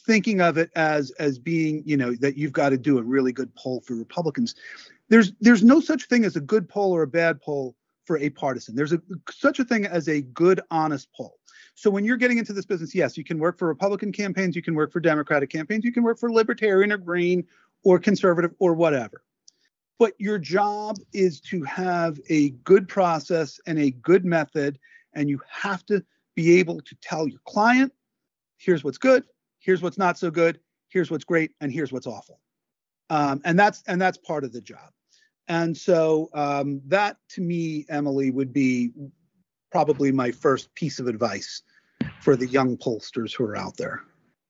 thinking of it as being, that you've got to do a really good poll for Republicans. There's no such thing as a good poll or a bad poll for a partisan. There's such a thing as a good, honest poll. So when you're getting into this business, yes, you can work for Republican campaigns, you can work for Democratic campaigns, you can work for Libertarian or Green or Conservative or whatever. But your job is to have a good process and a good method, and you have to be able to tell your client, here's what's good, here's what's not so good, here's what's great, and here's what's awful. And that's part of the job. And so that, to me, Emily, would be probably my first piece of advice for the young pollsters who are out there.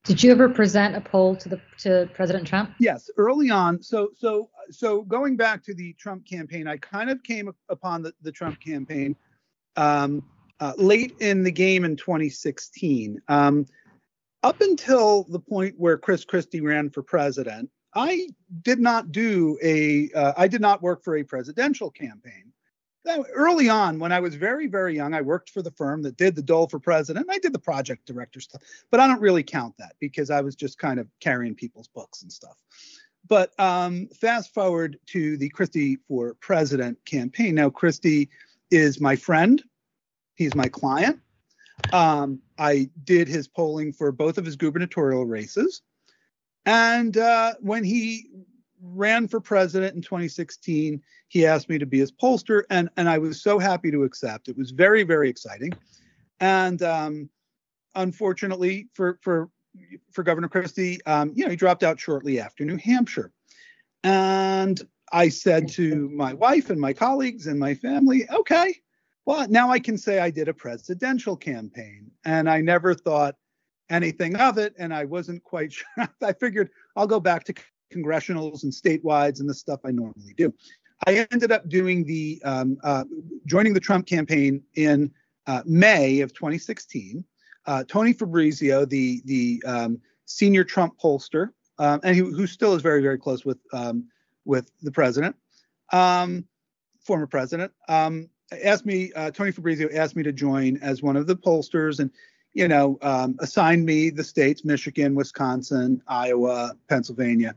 Did you ever present a poll to President Trump? Yes, early on. So going back to the Trump campaign, I kind of came upon the Trump campaign late in the game in 2016. Up until the point where Chris Christie ran for president, I did not work for a presidential campaign. Early on, when I was very, very young, I worked for the firm that did the Dole for President. I did the project director stuff, but I don't really count that because I was just kind of carrying people's books and stuff. But fast forward to the Christie for President campaign. Now, Christie is my friend. He's my client. I did his polling for both of his gubernatorial races. And when he ran for president in 2016, he asked me to be his pollster, and I was so happy to accept. It was very, very exciting. And unfortunately for Governor Christie, he dropped out shortly after New Hampshire. And I said to my wife and my colleagues and my family, okay, well, now I can say I did a presidential campaign. And I never thought anything of it, and I wasn't quite sure. I figured I'll go back to congressionals and statewides and the stuff I normally do. I ended up doing joining the Trump campaign in May of 2016. Tony Fabrizio, the senior Trump pollster, and who still is very, very close with the president, former president, Tony Fabrizio asked me to join as one of the pollsters, and assigned me the states, Michigan, Wisconsin, Iowa, Pennsylvania.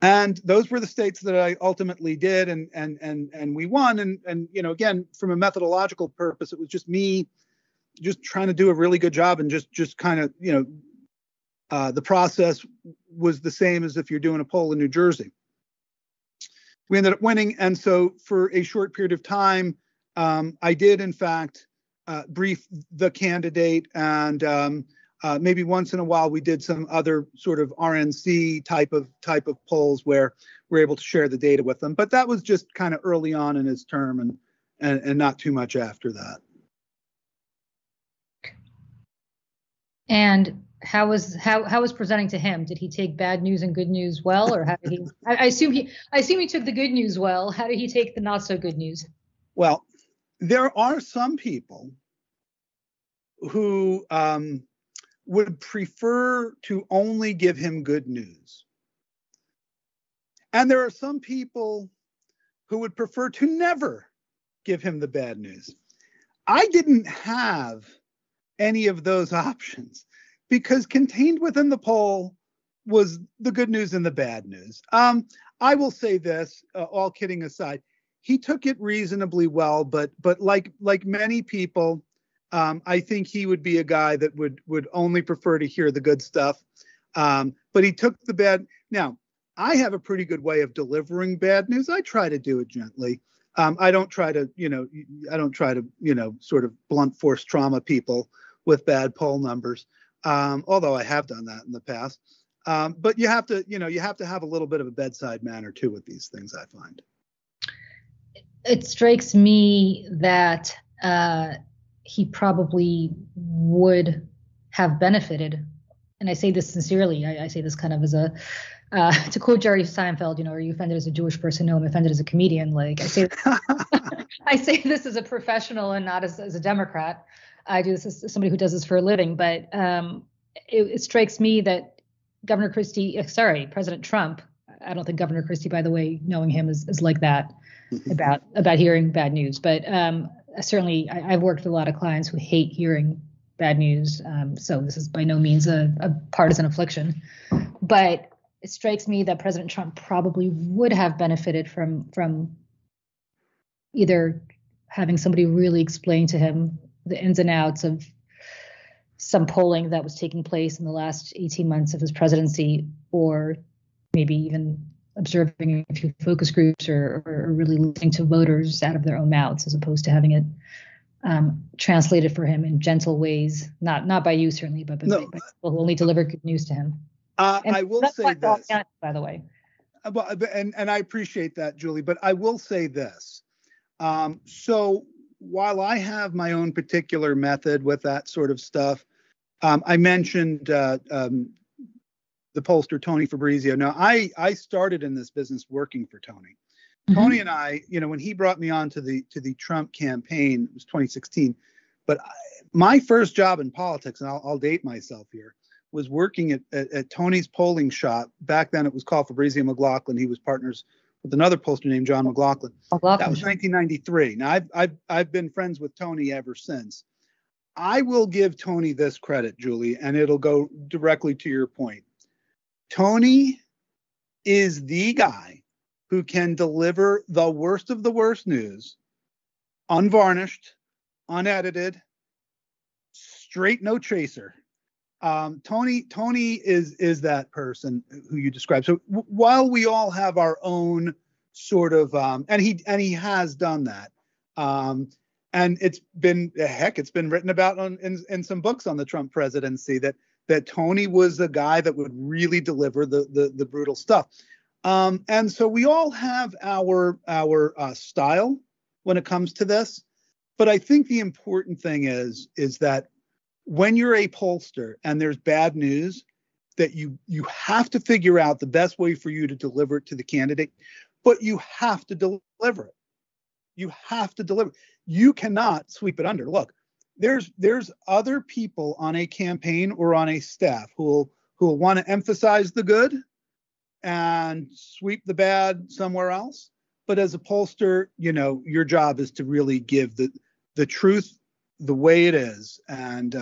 And those were the states that I ultimately did, and we won. And again, from a methodological purpose, it was just me just trying to do a really good job, and just kind of, the process was the same as if you're doing a poll in New Jersey. We ended up winning. And so for a short period of time, I did, in fact, brief the candidate, and maybe once in a while we did some other sort of RNC type of polls where we're able to share the data with them. But that was just kind of early on in his term, and not too much after that. And how was presenting to him? Did he take bad news and good news well, or how did he? I assume he took the good news well. How did he take the not so good news? Well, there are some people who would prefer to only give him good news. And there are some people who would prefer to never give him the bad news. I didn't have any of those options, because contained within the poll was the good news and the bad news. I will say this, all kidding aside, he took it reasonably well, but like many people, I think he would be a guy that would only prefer to hear the good stuff. But he took the bad. Now, I have a pretty good way of delivering bad news. I try to do it gently. I don't try to, sort of blunt force trauma people with bad poll numbers. Although I have done that in the past. But you have to have a little bit of a bedside manner too with these things, I find. It strikes me that he probably would have benefited, and I say this sincerely. I say this kind of as a, to quote Jerry Seinfeld, are you offended as a Jewish person? No, I'm offended as a comedian. Like I say, I say this as a professional and not as a Democrat. I do this as somebody who does this for a living. But it strikes me that President Trump. I don't think Governor Christie, by the way, knowing him is like that about hearing bad news. But certainly, I've worked with a lot of clients who hate hearing bad news. So this is by no means a partisan affliction. But it strikes me that President Trump probably would have benefited from either having somebody really explain to him the ins and outs of some polling that was taking place in the last 18 months of his presidency, or maybe even observing a few focus groups or really listening to voters out of their own mouths, as opposed to having it translated for him in gentle ways, not by you certainly, but by people who only deliver good news to him. I will say this, by the way. And I appreciate that, Julie, but I will say this. So while I have my own particular method with that sort of stuff, I mentioned the pollster Tony Fabrizio. Now, I started in this business working for Tony. Mm-hmm. Tony and I, when he brought me on to the Trump campaign, it was 2016. But my first job in politics, and I'll date myself here, was working at Tony's polling shop. Back then, it was called Fabrizio McLaughlin. He was partners with another pollster named John McLaughlin. That was 1993. Now, I've been friends with Tony ever since. I will give Tony this credit, Julie, and it'll go directly to your point. Tony is the guy who can deliver the worst of the worst news, unvarnished, unedited, straight, no chaser. Tony is that person who you described. So while we all have our own sort of, and he has done that, and it's been written about in some books on the Trump presidency that Tony was the guy that would really deliver the brutal stuff. And so we all have our style when it comes to this. But I think the important thing is that when you're a pollster and there's bad news, that you have to figure out the best way for you to deliver it to the candidate, but you have to deliver it. You have to deliver. You cannot sweep it under. Look, there's other people on a campaign or on a staff who will want to emphasize the good and sweep the bad somewhere else. But as a pollster, your job is to really give the truth the way it is and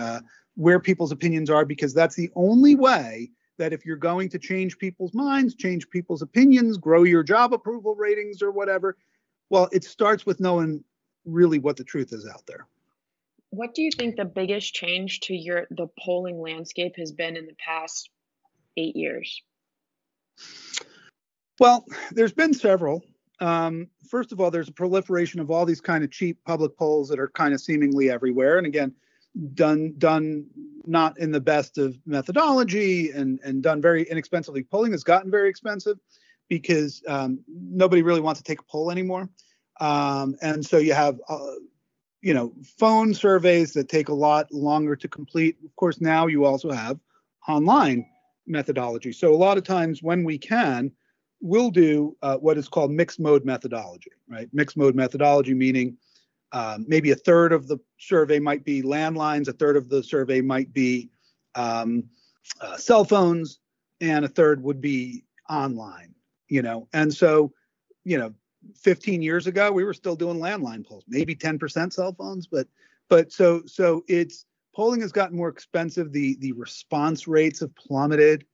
where people's opinions are, because that's the only way that if you're going to change people's minds, change people's opinions, grow your job approval ratings or whatever, well, it starts with knowing really what the truth is out there. What do you think the biggest change to the polling landscape has been in the past 8 years? Well, there's been several. First of all, there's a proliferation of all these kind of cheap public polls that are kind of seemingly everywhere. And again, done not in the best of methodology and done very inexpensively. Polling has gotten very expensive because nobody really wants to take a poll anymore. And so you have, phone surveys that take a lot longer to complete. Of course, now you also have online methodology. So a lot of times when we can, we'll do what is called mixed mode methodology, right? Mixed mode methodology meaning maybe a third of the survey might be landlines, a third of the survey might be cell phones, and a third would be online, And so, 15 years ago, we were still doing landline polls, maybe 10% cell phones, but so it's polling has gotten more expensive. The response rates have plummeted.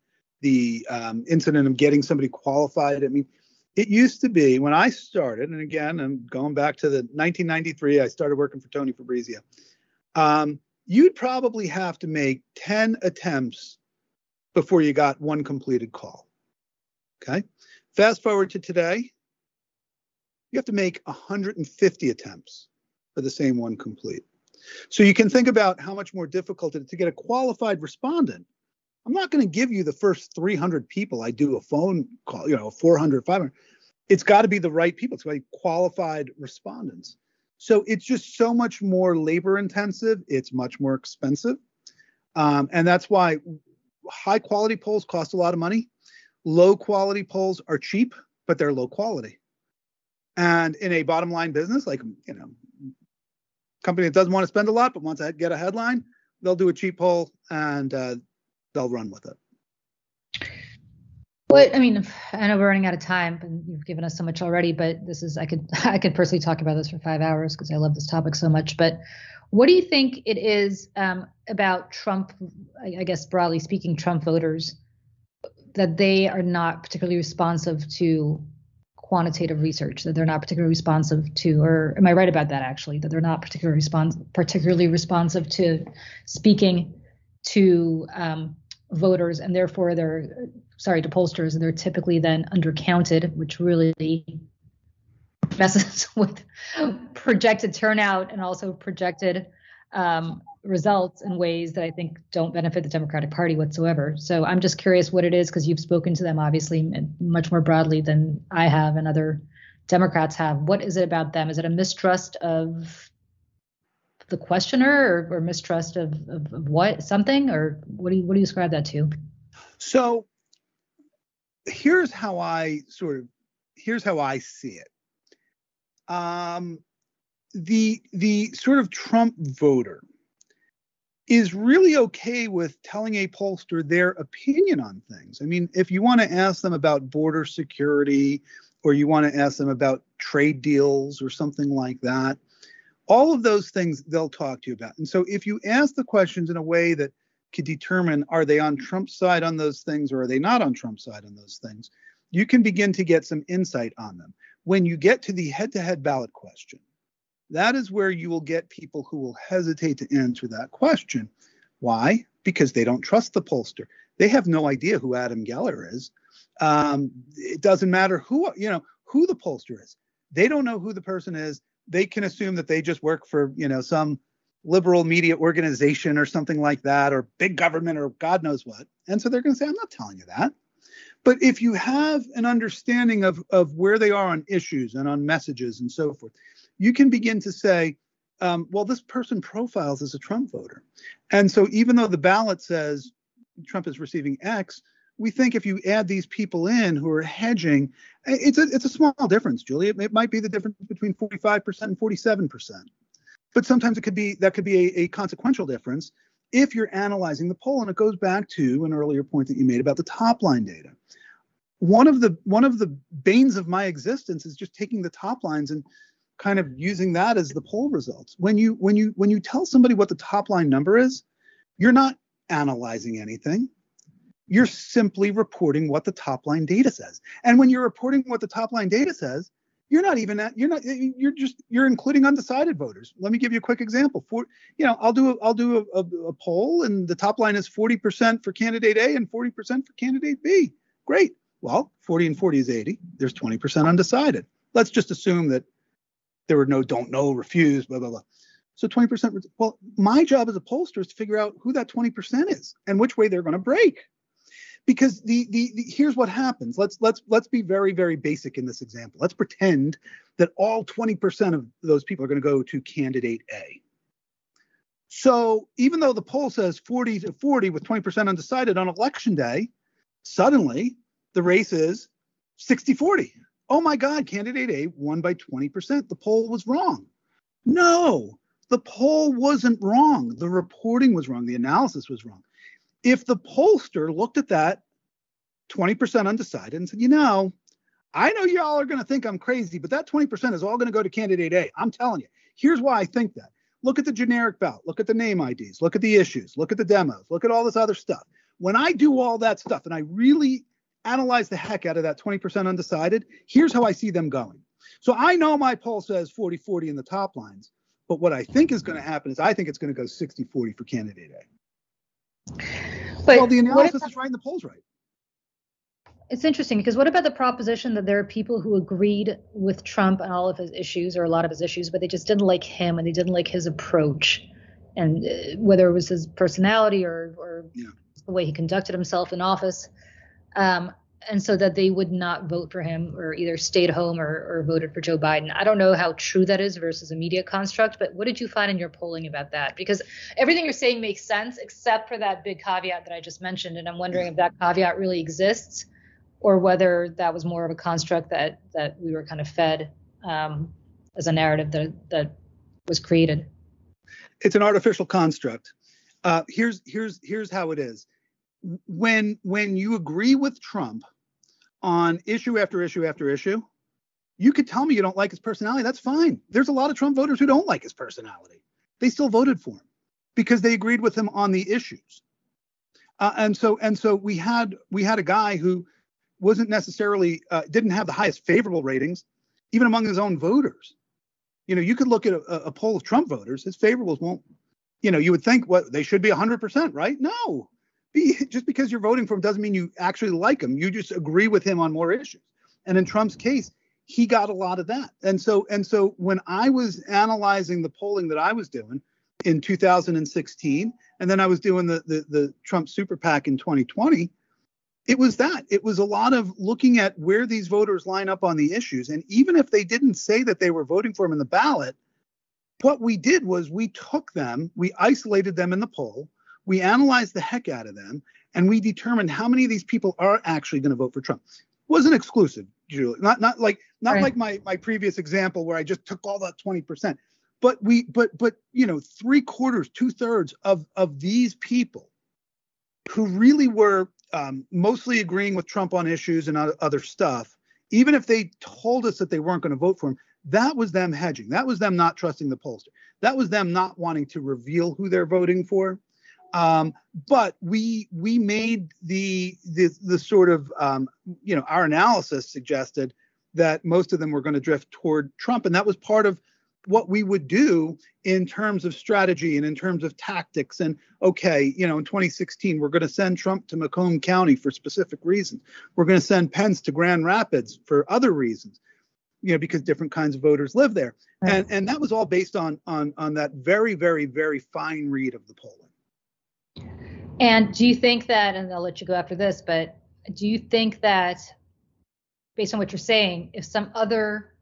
The incident of getting somebody qualified. I mean, it used to be when I started, and again, I'm going back to the 1993, I started working for Tony Fabrizio. You'd probably have to make 10 attempts before you got one completed call. Okay. Fast forward to today, you have to make 150 attempts for the same one complete. So you can think about how much more difficult it is to get a qualified respondent. I'm not going to give you the first 300 people I do a phone call, 400, 500. It's got to be the right people. It's got to be qualified respondents. So it's just so much more labor intensive. It's much more expensive. And that's why high quality polls cost a lot of money. Low quality polls are cheap, but they're low quality. And in a bottom line business, like, company that doesn't want to spend a lot, but wants to get a headline, they'll do a cheap poll and they'll run with it. Well, I mean, I know we're running out of time, and you've given us so much already. But I could personally talk about this for 5 hours because I love this topic so much. But what do you think it is about Trump? I guess broadly speaking, Trump voters, that they are not particularly responsive to quantitative research, that they're not particularly responsive to, or am I right about that actually, that they're not particularly responsive to speaking to voters, and therefore to pollsters, and they're typically then undercounted, which really messes with projected turnout and also projected results in ways that I think don't benefit the Democratic Party whatsoever. So I'm just curious what it is, because you've spoken to them obviously much more broadly than I have and other Democrats have. What is it about them? Is it a mistrust of the questioner, or mistrust of what, something, or what do you describe that to? So here's how I see it. The sort of Trump voter is really okay with telling a pollster their opinion on things. I mean, if you want to ask them about border security, or you want to ask them about trade deals or something like that, all of those things they'll talk to you about. And so if you ask the questions in a way that could determine, are they on Trump's side on those things, or are they not on Trump's side on those things, you can begin to get some insight on them. When you get to the head-to-head ballot question, that is where you will get people who will hesitate to answer that question. Why? Because they don't trust the pollster. They have no idea who Adam Geller is. It doesn't matter who the pollster is. They don't know who the person is. They can assume that they just work for, some liberal media organization or something like that, or big government, or God knows what. And so they're going to say, I'm not telling you that. But if you have an understanding of where they are on issues and on messages and so forth, you can begin to say, well, this person profiles as a Trump voter. And so even though the ballot says Trump is receiving X, we think if you add these people in who are hedging, it's a small difference, Julie. It might be the difference between 45% and 47%. But sometimes that could be a consequential difference if you're analyzing the poll. And it goes back to an earlier point that you made about the top line data. One of the banes of my existence is just taking the top lines and kind of using that as the poll results. When you tell somebody what the top line number is, you're not analyzing anything. You're simply reporting what the top line data says. And when you're reporting what the top line data says, you're including undecided voters. Let me give you a quick example. I'll do a poll, and the top line is 40% for candidate A and 40% for candidate B. Great. Well, 40 and 40 is 80. There's 20% undecided. Let's just assume that there were no don't know, refuse, blah, blah, blah. So 20%. Well, my job as a pollster is to figure out who that 20% is and which way they're going to break. Because here's what happens. Let's be very, very basic in this example. Let's pretend that all 20% of those people are going to go to candidate A. So even though the poll says 40 to 40 with 20% undecided on election day, suddenly the race is 60-40. Oh my God, candidate A won by 20%. The poll was wrong. No, the poll wasn't wrong. The reporting was wrong. The analysis was wrong. If the pollster looked at that 20% undecided and said, I know y'all are going to think I'm crazy, but that 20% is all going to go to candidate A. I'm telling you, here's why I think that. Look at the generic ballot. Look at the name IDs. Look at the issues. Look at the demos. Look at all this other stuff. When I do all that stuff and I really analyze the heck out of that 20% undecided, here's how I see them going. So I know my poll says 40-40 in the top lines, but what I think is going to happen is I think it's going to go 60-40 for candidate A. But well, the analysis is right and the poll's right. It's interesting because what about the proposition that there are people who agreed with Trump on all of his issues or a lot of his issues, but they just didn't like him and they didn't like his approach, and whether it was his personality or the way he conducted himself in office, and so that they would not vote for him or either stayed home or voted for Joe Biden. I don't know how true that is versus a media construct, but what did you find in your polling about that? Because everything you're saying makes sense except for that big caveat that I just mentioned, and I'm wondering if that caveat really exists, or whether that was more of a construct that we were kind of fed as a narrative that was created. It's an artificial construct. Here's how it is. When you agree with Trump on issue after issue after issue, you could tell me you don't like his personality. That's fine. There's a lot of Trump voters who don't like his personality. They still voted for him because they agreed with him on the issues. And so we had a guy who wasn't necessarily didn't have the highest favorable ratings, even among his own voters. You could look at a poll of Trump voters. His favorables won't. You would think they should be 100%, right? No, just because you're voting for him doesn't mean you actually like him. You just agree with him on more issues. And in Trump's case, he got a lot of that. And so when I was analyzing the polling that I was doing in 2016, and then I was doing the Trump Super PAC in 2020. It was a lot of looking at where these voters line up on the issues. And even if they didn't say that they were voting for him in the ballot, what we did was we took them, we isolated them in the poll, we analyzed the heck out of them, and we determined how many of these people are actually going to vote for Trump. It wasn't exclusive, Julie. Not like my previous example where I just took all that 20%. But 3/4, 2/3 of these people who really were mostly agreeing with Trump on issues and other stuff, even if they told us that they weren't going to vote for him, that was them hedging. That was them not trusting the pollster. That was them not wanting to reveal who they're voting for. But we made the sort of, our analysis suggested that most of them were going to drift toward Trump. And that was part of what we would do in terms of strategy and in terms of tactics. And in 2016, we're going to send Trump to Macomb County for specific reasons. We're going to send Pence to Grand Rapids for other reasons, because different kinds of voters live there. Right. And that was all based on that very, very, very fine read of the polling. And do you think that, and I'll let you go after this, but do you think that based on what you're saying, if some other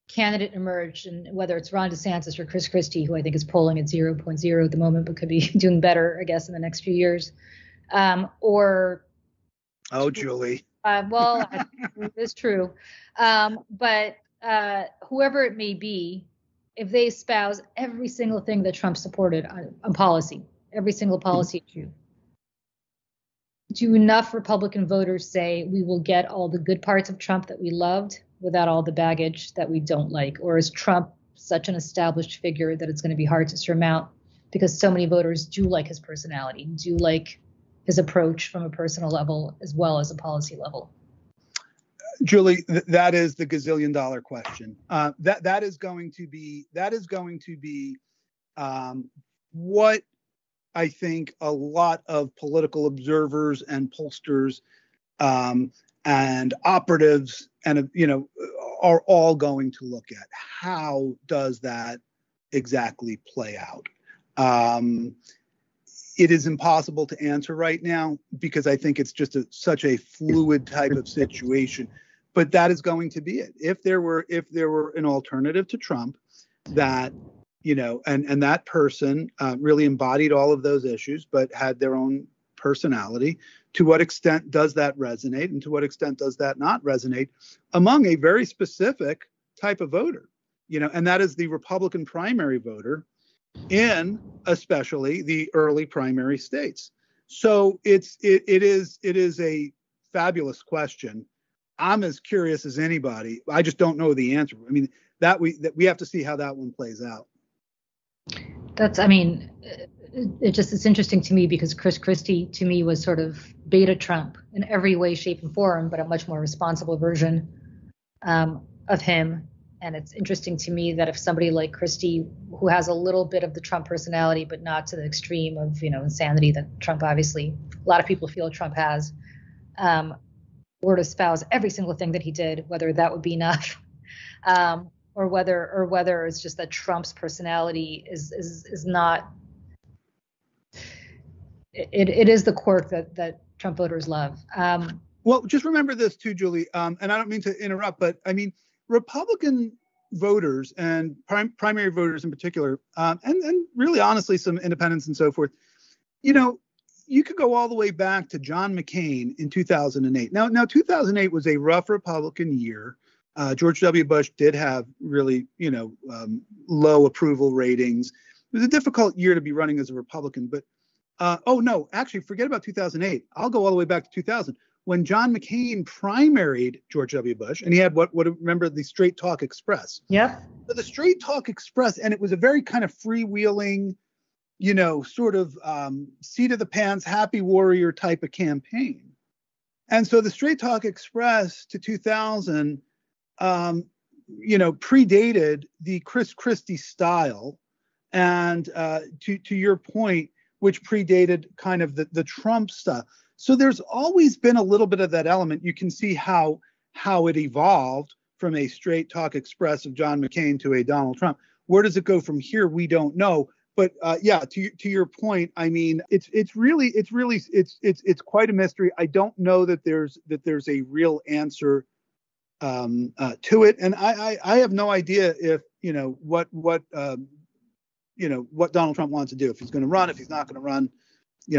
candidate emerged, and whether it's Ron DeSantis or Chris Christie, who I think is polling at 0.0 at the moment, but could be doing better, I guess, in the next few years, Julie. Well, it's true. But whoever it may be, if they espouse every single thing that Trump supported on policy, every single policy issue, do enough Republican voters say we will get all the good parts of Trump that we loved without all the baggage that we don't like? Or is Trump such an established figure that it's going to be hard to surmount because so many voters do like his personality, do like his approach from a personal level as well as a policy level? Julie, that is the gazillion-dollar question. That is going to be what I think a lot of political observers and pollsters and operatives and are all going to look at. How does that exactly play out? It is impossible to answer right now because I think it's just such a fluid type of situation. But that is going to be it. If there were an alternative to Trump that, and that person really embodied all of those issues, but had their own personality, to what extent does that resonate, and to what extent does that not resonate among a very specific type of voter, and that is the Republican primary voter in especially the early primary states. So it is a fabulous question. I'm as curious as anybody. I just don't know the answer. I mean, that we have to see how that one plays out. It's interesting to me because Chris Christie to me was sort of beta Trump in every way, shape, and form, but a much more responsible version of him. And it's interesting to me that if somebody like Christie, who has a little bit of the Trump personality, but not to the extreme of, insanity that Trump, obviously, a lot of people feel Trump has, were to espouse every single thing that he did, whether that would be enough, or whether it's just that Trump's personality is not. It is the quirk that Trump voters love. Well, just remember this too, Julie, and I don't mean to interrupt, but I mean, Republican voters and primary voters in particular, and really honestly some independents and so forth, you could go all the way back to John McCain in 2008. Now 2008 was a rough Republican year. George W. Bush did have really, low approval ratings. It was a difficult year to be running as a Republican, but actually forget about 2008. I'll go all the way back to 2000 when John McCain primaried George W. Bush, and he had what remember the Straight Talk Express. Yeah. So the Straight Talk Express, and it was a very kind of freewheeling, sort of seat of the pants, happy warrior type of campaign. And so the Straight Talk Express to 2000, predated the Chris Christie style, and to your point, which predated kind of the Trump stuff. So there's always been a little bit of that element. You can see how it evolved from a Straight Talk Express of John McCain to a Donald Trump. Where does it go from here? We don't know. But to your point, I mean, it's quite a mystery. I don't know that there's a real answer to it, and I have no idea if what Donald Trump wants to do, if he's going to run, if he's not going to run.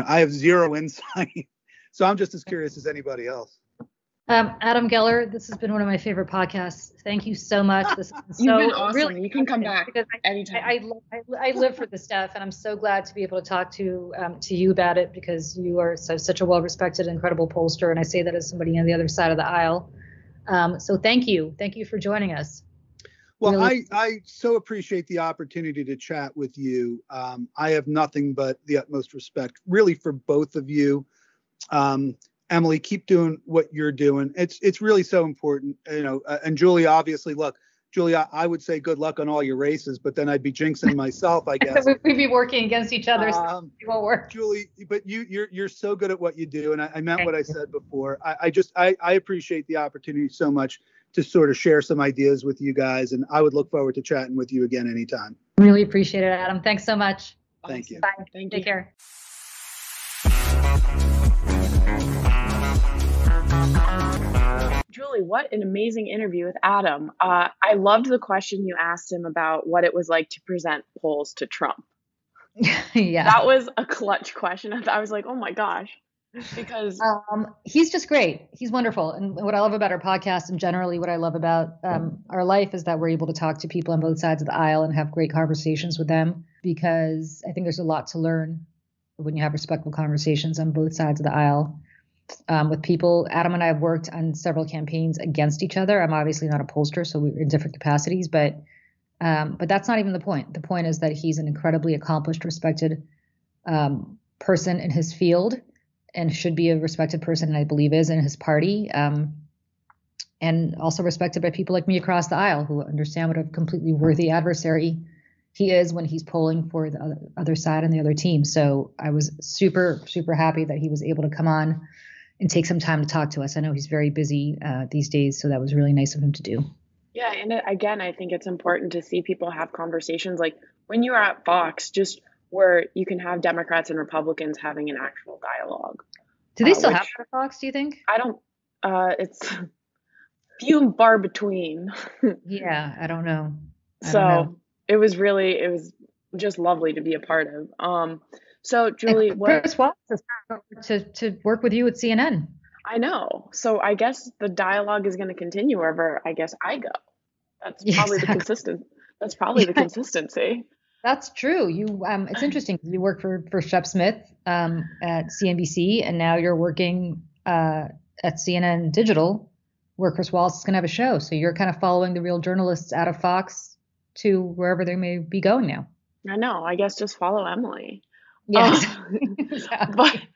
I have zero insight, so I'm just as curious as anybody else. Adam Geller, this has been one of my favorite podcasts. Thank you so much. This has been You've been awesome. Really, you can come back anytime. I live for this stuff, and I'm so glad to be able to talk to you about it, because you are such a well-respected, incredible pollster, and I say that as somebody on the other side of the aisle. So thank you for joining us. Well, really. I so appreciate the opportunity to chat with you. I have nothing but the utmost respect, really, for both of you. Emily, keep doing what you're doing. It's really so important, and Julie, obviously, look, Julie, I would say good luck on all your races, but then I'd be jinxing myself, I guess. We'd be working against each other, so it won't work. Julie, but you're so good at what you do, and I meant what I said before. I appreciate the opportunity so much to sort of share some ideas with you guys, and I would look forward to chatting with you again anytime. Really appreciate it, Adam. Thanks so much. Thank you. Bye. Take care. Julie, what an amazing interview with Adam. I loved the question you asked him about what it was like to present polls to Trump. Yeah. That was a clutch question. I was like, oh my gosh. Because he's just great. He's wonderful. And what I love about our podcast, and generally what I love about our life, is that we're able to talk to people on both sides of the aisle and have great conversations with them, because I think there's a lot to learn when you have respectful conversations on both sides of the aisle with people. Adam and I have worked on several campaigns against each other. I'm obviously not a pollster, so we're in different capacities, but that's not even the point. The point is that he's an incredibly accomplished, respected person in his field, and should be a respected person, and I believe is, in his party, and also respected by people like me across the aisle who understand what a completely worthy adversary he is when he's polling for the other side and the other team. So I was super, super happy that he was able to come on and take some time to talk to us. I know he's very busy these days, so that was really nice of him to do. Yeah, and again, I think it's important to see people have conversations like when you are at Fox, just where you can have Democrats and Republicans having an actual dialogue. Do they still have that at Fox, do you think? I don't, it's few and far between. Yeah, I don't know. It was just lovely to be a part of. So Julie, Chris Wallace is to work with you at CNN. I know. So I guess the dialogue is going to continue wherever I guess I go. That's probably the consistency. That's true. You, it's interesting because you work for Shep Smith at CNBC, and now you're working at CNN Digital, where Chris Wallace is going to have a show. So you're kind of following the real journalists out of Fox to wherever they may be going now. I know. I guess just follow Emily. Yes. Exactly.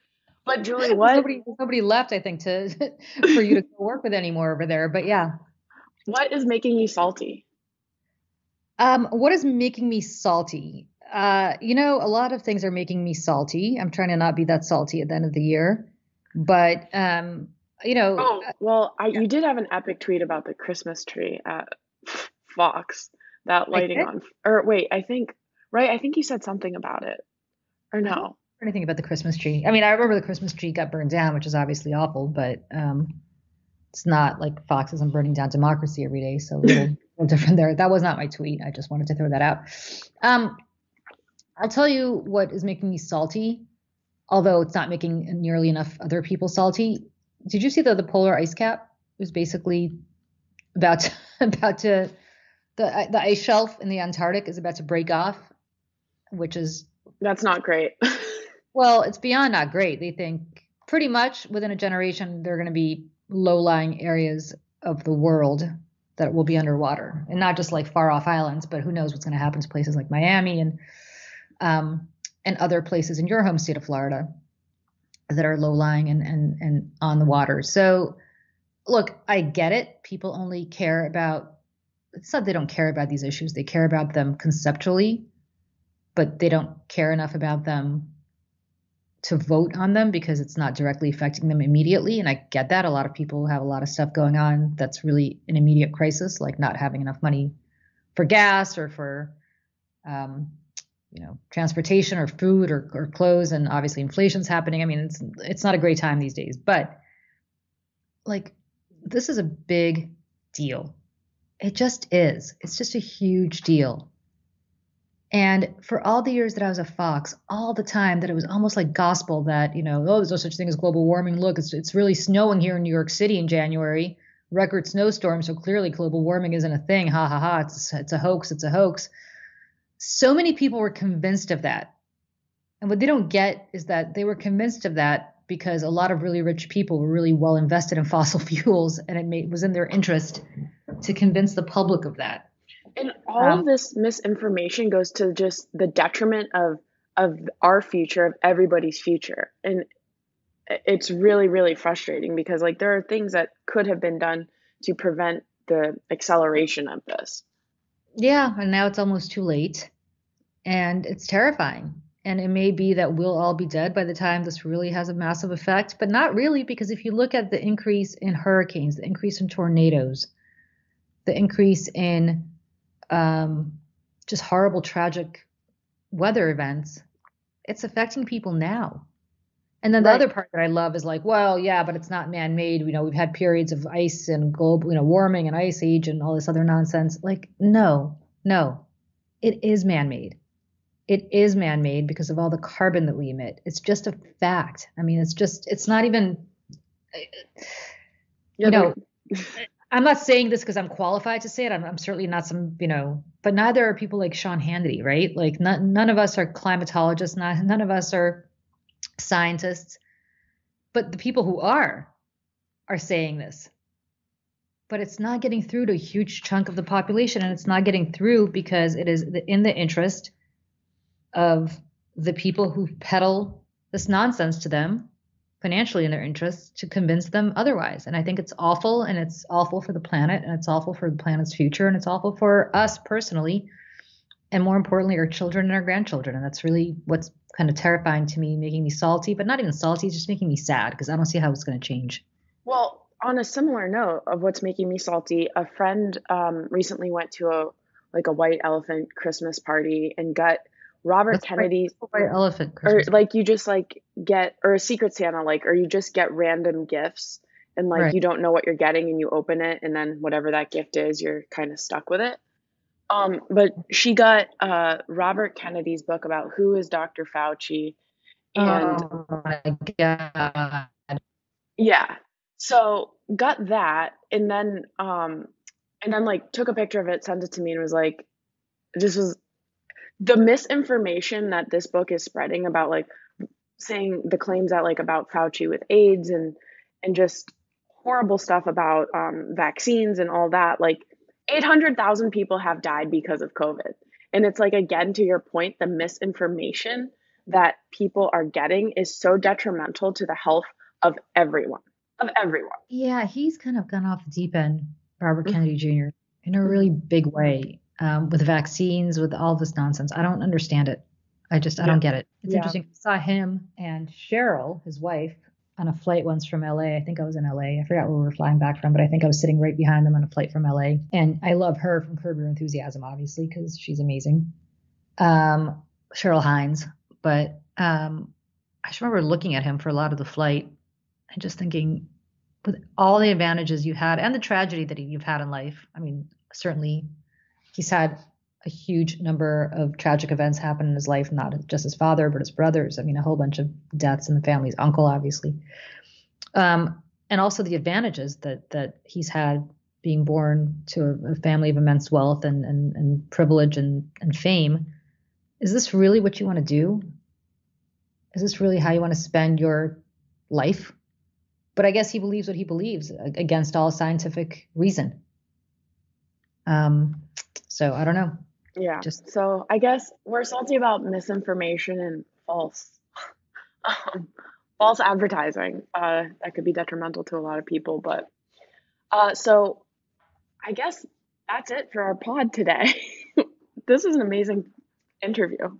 But Julie, what? Nobody left, I think, for you to work with anymore over there. But yeah. What is making you salty? What is making me salty? A lot of things are making me salty. I'm trying to not be that salty at the end of the year. But you know, Oh, well, you did have an epic tweet about the Christmas tree at Fox, that I lighting did. on, or wait, I think, right, I think you said something about it, or I don't no? remember anything about the Christmas tree. I mean, I remember the Christmas tree got burned down, which is obviously awful, but it's not like Fox isn't burning down democracy every day, so a little different there. That was not my tweet. I just wanted to throw that out. I'll tell you what is making me salty, although it's not making nearly enough other people salty. Did you see the polar ice cap was basically about to, about to the ice shelf in the Antarctic is about to break off, which is That's not great. well, it's beyond not great. They think pretty much within a generation there are going to be low-lying areas of the world that will be underwater, and not just like far-off islands, but who knows what's going to happen to places like Miami and other places in your home state of Florida that are low-lying and on the water. So, look, I get it. People only care about it's not they don't care about these issues. They care about them conceptually, but they don't care enough about them to vote on them because it's not directly affecting them immediately. And I get that. A lot of people have a lot of stuff going on that's really an immediate crisis, like not having enough money for gas or for, transportation or food or clothes. And obviously inflation's happening. I mean, it's not a great time these days, but like, this is a big deal. It just is. It's just a huge deal. And for all the years that I was at Fox, all the time that it was almost like gospel that, oh, there's no such thing as global warming. Look, it's really snowing here in New York City in January, record snowstorm. So clearly global warming isn't a thing. Ha ha ha. It's a hoax. It's a hoax. So many people were convinced of that. And what they don't get is that they were convinced of that because a lot of really rich people were really well invested in fossil fuels, and it was in their interest to convince the public of that. And all of this misinformation goes to just the detriment of our future, of everybody's future. And it's really, really frustrating because like there are things that could have been done to prevent the acceleration of this. Yeah, and now it's almost too late. And it's terrifying. And it may be that we'll all be dead by the time this really has a massive effect, but not really, because if you look at the increase in hurricanes, the increase in tornadoes, the increase in just horrible, tragic weather events, it's affecting people now. And then the other part that I love is like, well, yeah, but it's not man-made. We've had periods of ice and global, warming and ice age and all this other nonsense. Like, no, it is man-made. It is man-made because of all the carbon that we emit. It's just a fact. I mean, it's not even, I'm not saying this because I'm qualified to say it. I'm certainly not but neither are people like Sean Hannity, right? Like none of us are climatologists. None of us are scientists. But the people who are saying this. But it's not getting through to a huge chunk of the population, and it's not getting through because it is in the interest of the people who peddle this nonsense to them, financially in their interests, to convince them otherwise. And I think it's awful, and it's awful for the planet, and it's awful for the planet's future, and it's awful for us personally, and more importantly, our children and our grandchildren. And that's really what's kind of terrifying to me, making me salty, but not even salty, just making me sad because I don't see how it's going to change. Well, on a similar note of what's making me salty, a friend recently went to a white elephant Christmas party and got Robert Kennedy's white elephant Christmas or like you just like get or a Secret Santa or you just get random gifts and you don't know what you're getting and you open it and then whatever that gift is, you're kind of stuck with it. But she got Robert Kennedy's book about who is Dr. Fauci, and oh my God. Yeah. So got that and then took a picture of it, sent it to me and was like, this was the misinformation that this book is spreading about saying the claims that about Fauci with AIDS and just horrible stuff about vaccines and all that. 800,000 people have died because of COVID. And it's again, to your point, the misinformation that people are getting is so detrimental to the health of everyone. Yeah, he's kind of gone off the deep end, Robert Kennedy Jr., in a really big way, with vaccines, with all this nonsense. I don't understand it. I don't get it. It's interesting. I saw him and Cheryl, his wife, on a flight once from LA. I think I was in LA. I forgot where we were flying back from, but I think I was sitting right behind them on a flight from LA. And I love her from Curb Your Enthusiasm, obviously, because she's amazing. Cheryl Hines. But I just remember looking at him for a lot of the flight and just thinking, with all the advantages you had and the tragedy that you've had in life, I mean, certainly he's had a huge number of tragic events happen in his life, not just his father, but his brothers. I mean, a whole bunch of deaths in the family, his uncle, obviously. And also the advantages that he's had being born to a family of immense wealth and privilege and fame. Is this really what you want to do? Is this really how you want to spend your life? But I guess he believes what he believes against all scientific reason. So I don't know. Yeah. So I guess we're salty about misinformation and false advertising. That could be detrimental to a lot of people. But so I guess that's it for our pod today. This is an amazing interview.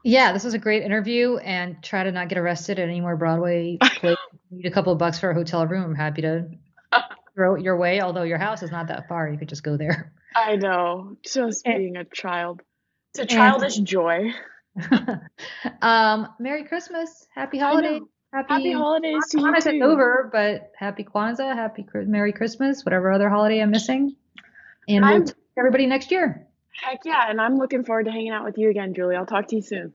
Yeah, this was a great interview, and try to not get arrested at any more Broadway plays. Need a couple of bucks for a hotel room. I'm happy to throw it your way, although your house is not that far. You could just go there. I know, just being a child. It's a childish joy. Merry Christmas. Happy holidays. Happy holidays to you Kwanzaa's too. over, but happy Kwanzaa, Merry Christmas, whatever other holiday I'm missing. And we'll see everybody next year. Heck yeah, and I'm looking forward to hanging out with you again, Julie. I'll talk to you soon.